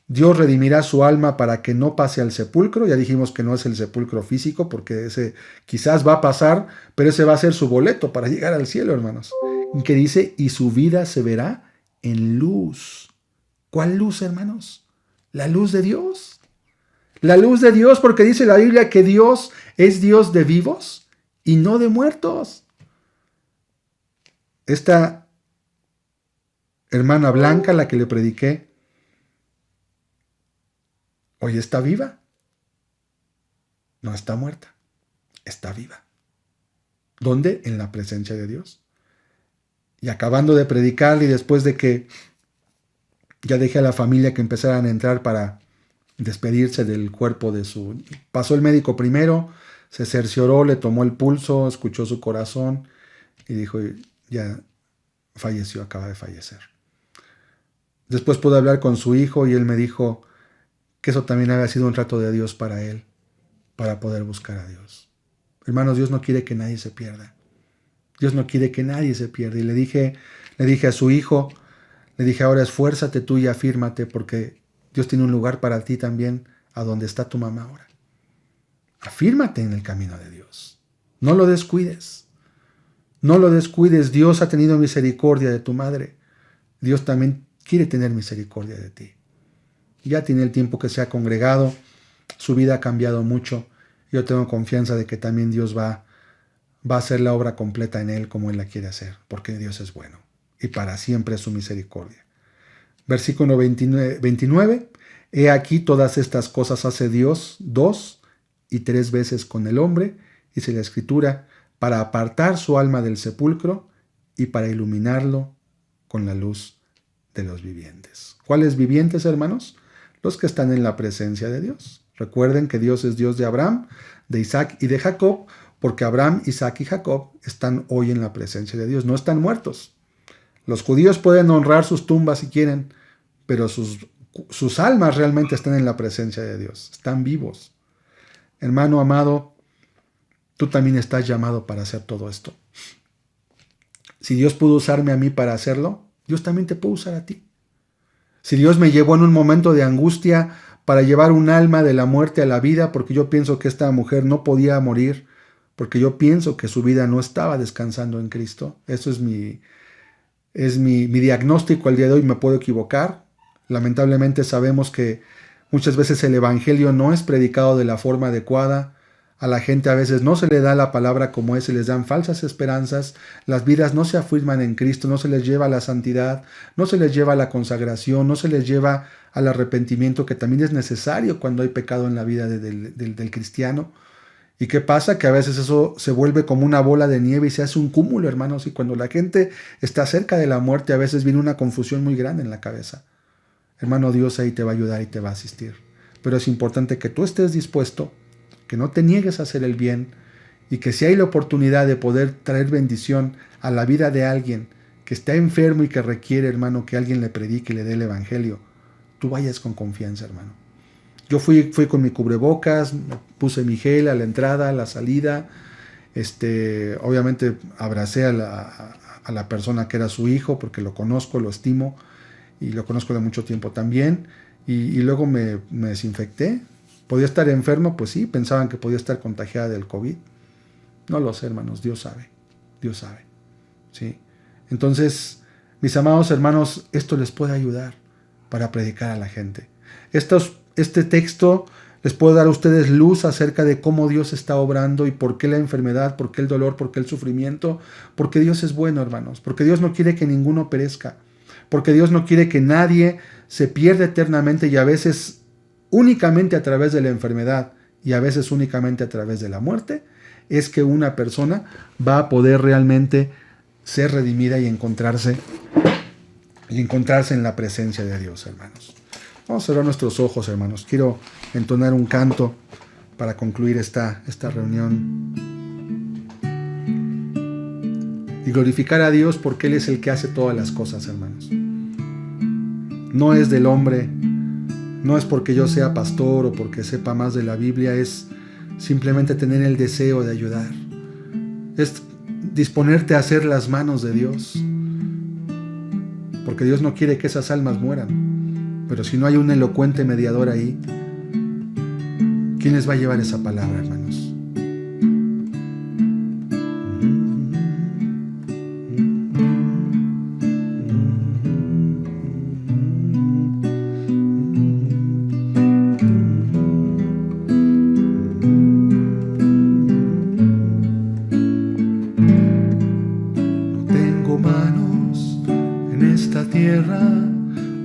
Dios redimirá su alma para que no pase al sepulcro. Ya dijimos que no es el sepulcro físico, porque ese quizás va a pasar, pero ese va a ser su boleto para llegar al cielo, hermanos. Que dice, y su vida se verá en luz. ¿Cuál luz, hermanos? La luz de Dios. La luz de Dios, porque dice la Biblia que Dios es Dios de vivos y no de muertos. Esta hermana Blanca, la que le prediqué, hoy está viva. No está muerta, está viva. ¿Dónde? En la presencia de Dios. Y acabando de predicar y después de que ya dejé a la familia que empezaran a entrar para despedirse del cuerpo de su... Pasó el médico primero, se cercioró, le tomó el pulso, escuchó su corazón y dijo, ya falleció, acaba de fallecer. Después pude hablar con su hijo y él me dijo que eso también había sido un trato de Dios para él, para poder buscar a Dios. Hermanos, Dios no quiere que nadie se pierda. Dios no quiere que nadie se pierda. Y le dije a su hijo, le dije, ahora esfuérzate tú y afírmate, porque Dios tiene un lugar para ti también, a donde está tu mamá ahora. Afírmate en el camino de Dios. No lo descuides. No lo descuides. Dios ha tenido misericordia de tu madre. Dios también quiere tener misericordia de ti. Ya tiene el tiempo que se ha congregado. Su vida ha cambiado mucho. Yo tengo confianza de que también Dios va a hacer la obra completa en él como él la quiere hacer, porque Dios es bueno y para siempre es su misericordia. Versículo 29. He aquí todas estas cosas hace Dios 2 y 3 veces con el hombre, dice la Escritura, para apartar su alma del sepulcro y para iluminarlo con la luz de los vivientes. ¿Cuáles vivientes, hermanos? Los que están en la presencia de Dios. Recuerden que Dios es Dios de Abraham, de Isaac y de Jacob, porque Abraham, Isaac y Jacob están hoy en la presencia de Dios, no están muertos. Los judíos pueden honrar sus tumbas si quieren, pero sus almas realmente están en la presencia de Dios, están vivos. Hermano amado, tú también estás llamado para hacer todo esto. Si Dios pudo usarme a mí para hacerlo, Dios también te puede usar a ti. Si Dios me llevó en un momento de angustia para llevar un alma de la muerte a la vida, porque yo pienso que esta mujer no podía morir, porque yo pienso que su vida no estaba descansando en Cristo. Eso es mi diagnóstico al día de hoy. Me puedo equivocar. Lamentablemente sabemos que muchas veces el evangelio no es predicado de la forma adecuada. A la gente a veces no se le da la palabra como es, se les dan falsas esperanzas. Las vidas no se afirman en Cristo, no se les lleva a la santidad, no se les lleva a la consagración, no se les lleva al arrepentimiento, que también es necesario cuando hay pecado en la vida del cristiano. ¿Y qué pasa? Que a veces eso se vuelve como una bola de nieve y se hace un cúmulo, hermanos. Y cuando la gente está cerca de la muerte, a veces viene una confusión muy grande en la cabeza. Hermano, Dios ahí te va a ayudar y te va a asistir. Pero es importante que tú estés dispuesto, que no te niegues a hacer el bien y que si hay la oportunidad de poder traer bendición a la vida de alguien que está enfermo y que requiere, hermano, que alguien le predique y le dé el evangelio, tú vayas con confianza, hermano. Yo fui con mi cubrebocas, me puse mi gel a la entrada, a la salida. Obviamente abracé a la persona que era su hijo, porque lo conozco, lo estimo y lo conozco de mucho tiempo también. y luego me desinfecté. ¿Podía estar enfermo? Pues sí, pensaban que podía estar contagiada del COVID. No lo sé, hermanos, Dios sabe, ¿sí? Entonces, mis amados hermanos, esto les puede ayudar para predicar a la gente. Este texto les puede dar a ustedes luz acerca de cómo Dios está obrando y por qué la enfermedad, por qué el dolor, por qué el sufrimiento, porque Dios es bueno, hermanos, porque Dios no quiere que ninguno perezca, porque Dios no quiere que nadie se pierda eternamente, y a veces únicamente a través de la enfermedad y a veces únicamente a través de la muerte es que una persona va a poder realmente ser redimida y encontrarse en la presencia de Dios, hermanos. Vamos a cerrar nuestros ojos, hermanos. Quiero entonar un canto para concluir esta reunión y glorificar a Dios, porque Él es el que hace todas las cosas, hermanos. No es del hombre, no es porque yo sea pastor o porque sepa más de la Biblia, es simplemente tener el deseo de ayudar. Es disponerte a hacer las manos de Dios, porque Dios no quiere que esas almas mueran. Pero si no hay un elocuente mediador ahí, ¿quién les va a llevar esa palabra, hermanos?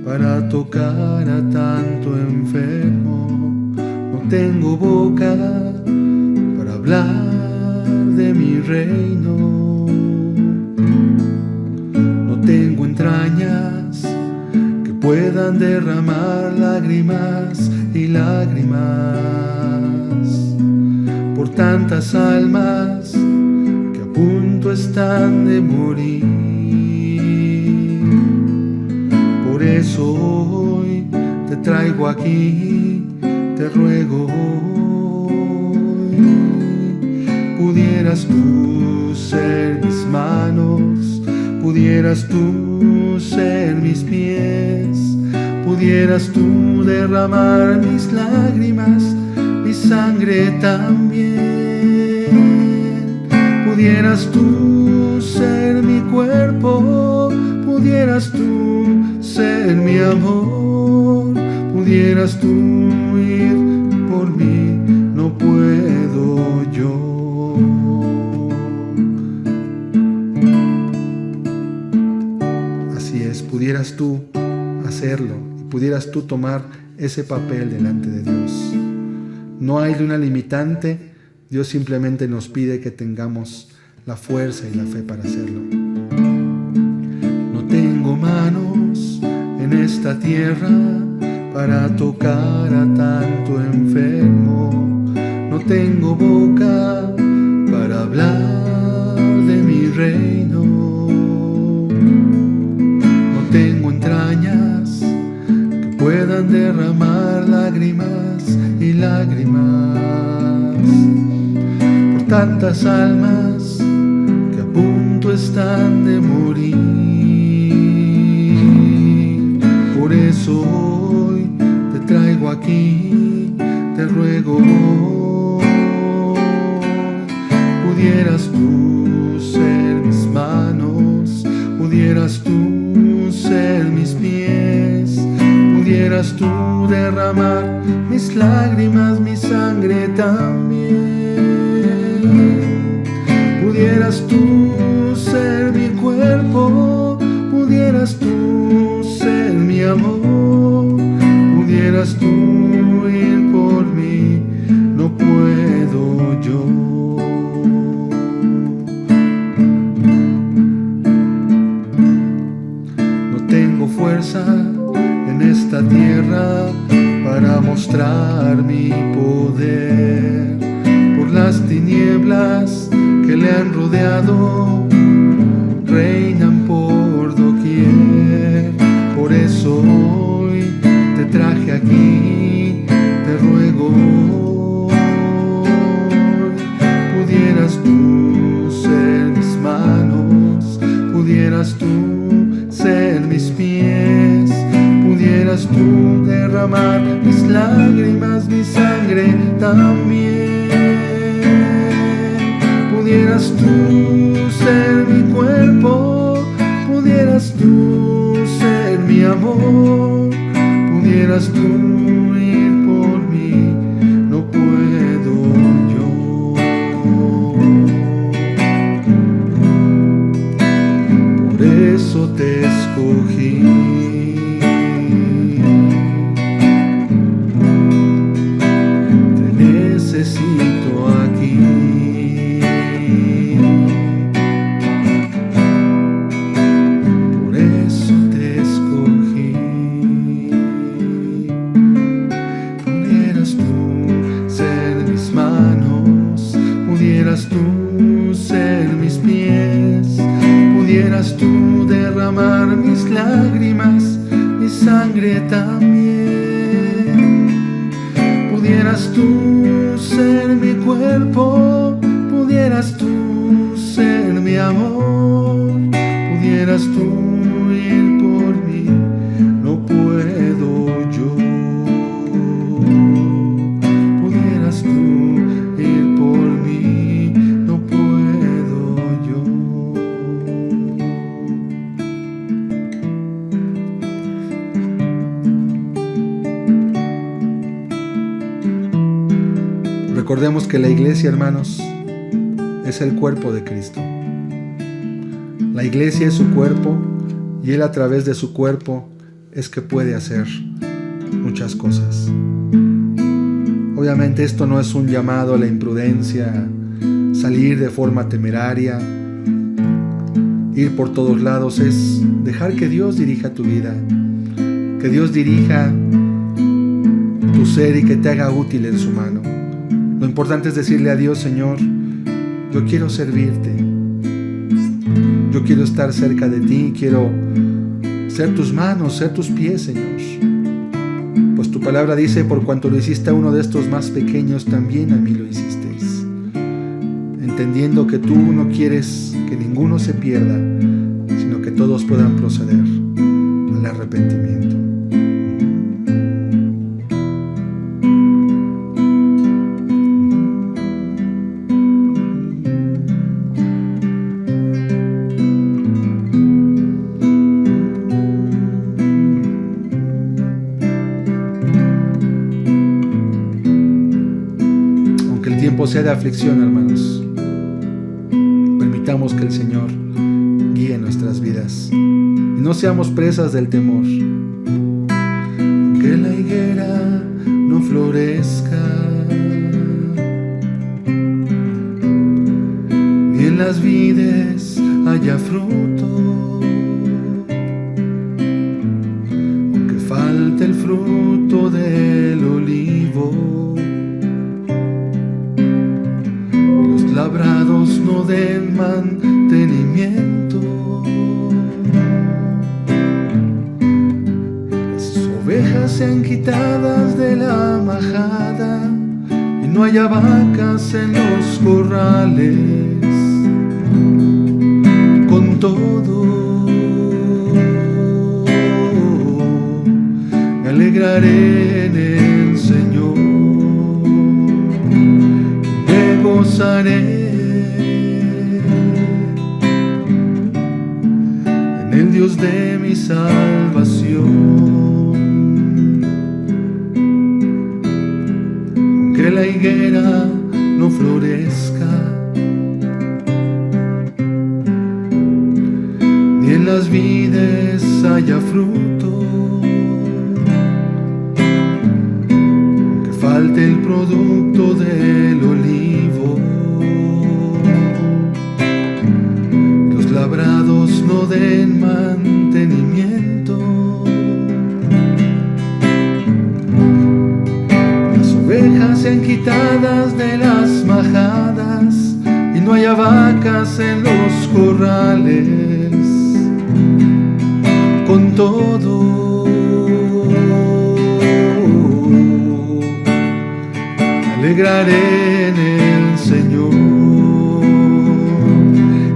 Para tocar a tanto enfermo, no tengo boca para hablar de mi reino, no tengo entrañas que puedan derramar lágrimas y lágrimas por tantas almas que a punto están de morir. Por eso hoy te traigo aquí, te ruego hoy, pudieras tú ser mis manos, pudieras tú ser mis pies, pudieras tú derramar mis lágrimas, mi sangre también, pudieras tú ser mi cuerpo, pudieras tú ser mi amor, pudieras tú ir por mí, no puedo yo. Así es, pudieras tú hacerlo y pudieras tú tomar ese papel delante de Dios. No hay una limitante, Dios simplemente nos pide que tengamos la fuerza y la fe para hacerlo. No tengo manos en esta tierra para tocar a tanto enfermo, no tengo boca para hablar de mi reino, no tengo entrañas que puedan derramar lágrimas y lágrimas por tantas almas que a punto están de morir. Por eso hoy te traigo aquí, te ruego hoy, pudieras tú ser mis manos, pudieras tú ser mis pies, pudieras tú derramar mis lágrimas, mi sangre también, pudieras tú ser mi cuerpo, pudieras tú ser mi amor, pudieras tú ir por mí, no puedo yo. No tengo fuerza en esta tierra para mostrar mi poder, por las tinieblas que le han rodeado reinan por doquier. Por eso hoy te traje aquí, te ruego hoy, pudieras tú ser mis manos, pudieras tú ser mis pies, pudieras pudieras tú derramar mis lágrimas, mi sangre también. Pudieras tú ser mi cuerpo, pudieras tú ser mi amor, pudieras tú ir por mí, no puedo yo. Por eso te escogí. Te necesito aquí. Por eso te escogí. Pudieras tú ser mis manos, pudieras tú ser mis pies, pudieras tú derramar mis lágrimas, mi sangre también. Pudieras tú ser mi cuerpo, pudieras tú ser mi amor, pudieras tú ir por mí, no puedo yo. Pudieras tú ir por mí, no puedo yo. Recordemos que la iglesia, hermanos, es el cuerpo de Cristo. La iglesia es su cuerpo y Él a través de su cuerpo es que puede hacer muchas cosas. Obviamente esto no es un llamado a la imprudencia, salir de forma temeraria, ir por todos lados, es dejar que Dios dirija tu vida, que Dios dirija tu ser y que te haga útil en su mano. Lo importante es decirle a Dios: Señor, yo quiero servirte, yo quiero estar cerca de ti, quiero ser tus manos, ser tus pies, Señor. Pues tu palabra dice: por cuanto lo hiciste a uno de estos más pequeños, también a mí lo hicisteis. Entendiendo que tú no quieres que ninguno se pierda, sino que todos puedan proceder al arrepentimiento. Sea de aflicción, hermanos, permitamos que el Señor guíe nuestras vidas y no seamos presas del temor. Aunque la higuera no florezca, ni en las vides haya fruto, aunque falte el fruto del olivo, labrados no den mantenimiento, las ovejas sean quitadas de la majada y no haya vacas en los corrales. Con todo me alegraré en el Señor, me gozaré en el Dios de mi salvación. Aunque la higuera no florezca, ni en las vides haya fruto, aunque falte el producto del olivo, los labrados no den mantenimiento, las ovejas sean quitadas de las majadas y no haya vacas en los corrales. Con todo me alegraré en el Señor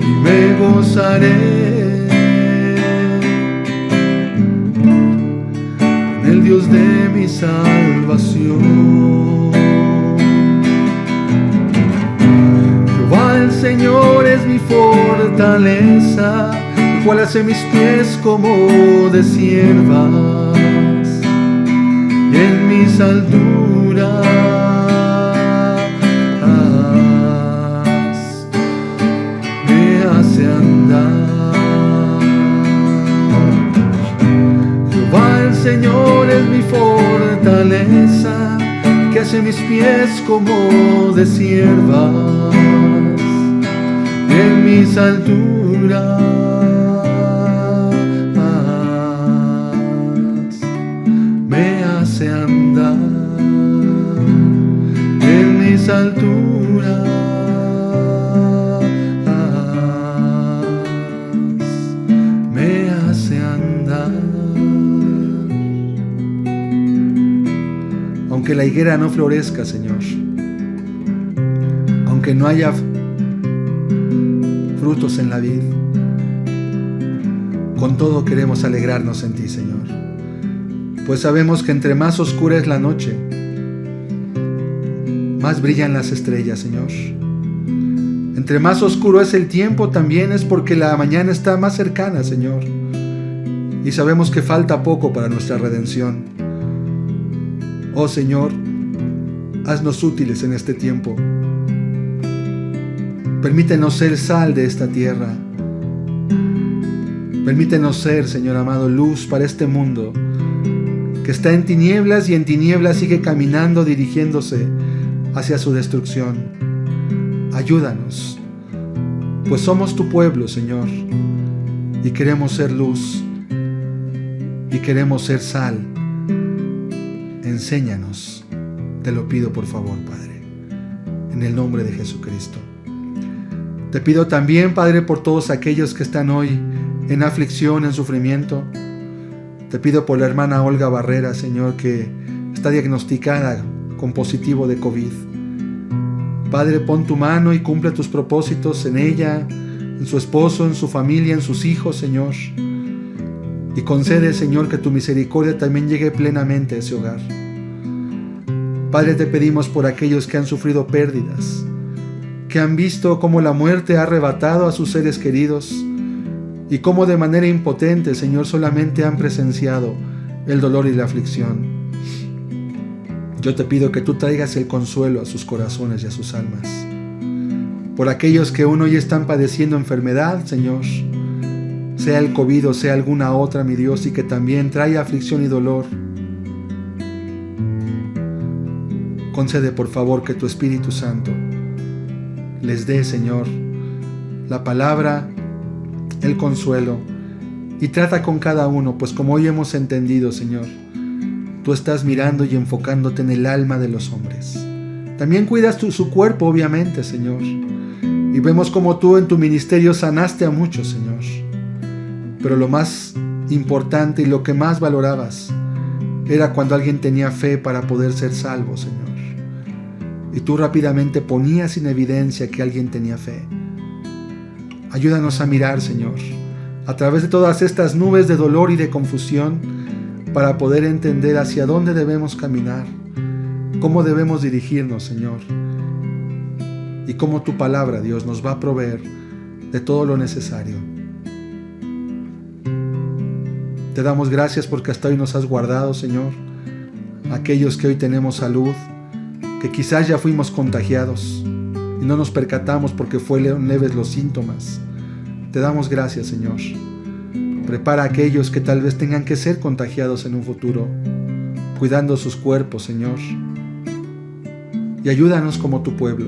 y me gozaré en el mi salvación. Jehová el Señor es mi fortaleza, el cual hace mis pies como de siervas, y en mis alturas me hace andar. Jehová el Señor es mi fortaleza, que hace mis pies como de siervas, y en mis alturas me hace andar. En mis alturas me hace andar. Aunque la higuera no florezca, Señor, aunque no haya frutos en la vid, con todo queremos alegrarnos en ti, Señor, pues sabemos que entre más oscura es la noche, más brillan las estrellas, Señor. Entre más oscuro es el tiempo, también es porque la mañana está más cercana, Señor, y sabemos que falta poco para nuestra redención. Oh Señor, haznos útiles en este tiempo. Permítenos ser sal de esta tierra. Permítenos ser, Señor amado, luz para este mundo que está en tinieblas y en tinieblas sigue caminando, dirigiéndose hacia su destrucción. Ayúdanos, pues somos tu pueblo, Señor, y queremos ser luz y queremos ser sal. Enséñanos, te lo pido por favor, Padre, en el nombre de Jesucristo. Te pido también, Padre, por todos aquellos que están hoy en aflicción, en sufrimiento. Te pido por la hermana Olga Barrera, Señor, que está diagnosticada con positivo de COVID. Padre, pon tu mano y cumple tus propósitos en ella, en su esposo, en su familia, en sus hijos, Señor. Y concede, Señor, que tu misericordia también llegue plenamente a ese hogar. Padre, te pedimos por aquellos que han sufrido pérdidas, que han visto cómo la muerte ha arrebatado a sus seres queridos y cómo de manera impotente, Señor, solamente han presenciado el dolor y la aflicción. Yo te pido que tú traigas el consuelo a sus corazones y a sus almas. Por aquellos que aún hoy están padeciendo enfermedad, Señor, sea el COVID o sea alguna otra, mi Dios, y que también trae aflicción y dolor. Concede, por favor, que tu Espíritu Santo les dé, Señor, la palabra, el consuelo, y trata con cada uno, pues como hoy hemos entendido, Señor, tú estás mirando y enfocándote en el alma de los hombres. También cuidas su cuerpo, obviamente, Señor, y vemos como tú en tu ministerio sanaste a muchos, Señor. Pero lo más importante y lo que más valorabas era cuando alguien tenía fe para poder ser salvo, Señor. Y tú rápidamente ponías en evidencia que alguien tenía fe. Ayúdanos a mirar, Señor, a través de todas estas nubes de dolor y de confusión, para poder entender hacia dónde debemos caminar, cómo debemos dirigirnos, Señor, y cómo tu palabra, Dios, nos va a proveer de todo lo necesario. Te damos gracias porque hasta hoy nos has guardado, Señor. Aquellos que hoy tenemos salud, que quizás ya fuimos contagiados y no nos percatamos porque fueron leves los síntomas. Te damos gracias, Señor. Prepara a aquellos que tal vez tengan que ser contagiados en un futuro, cuidando sus cuerpos, Señor. Y ayúdanos como tu pueblo,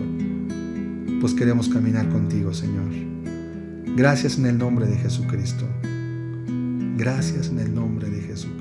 pues queremos caminar contigo, Señor. Gracias en el nombre de Jesucristo. Gracias en el nombre de Jesús.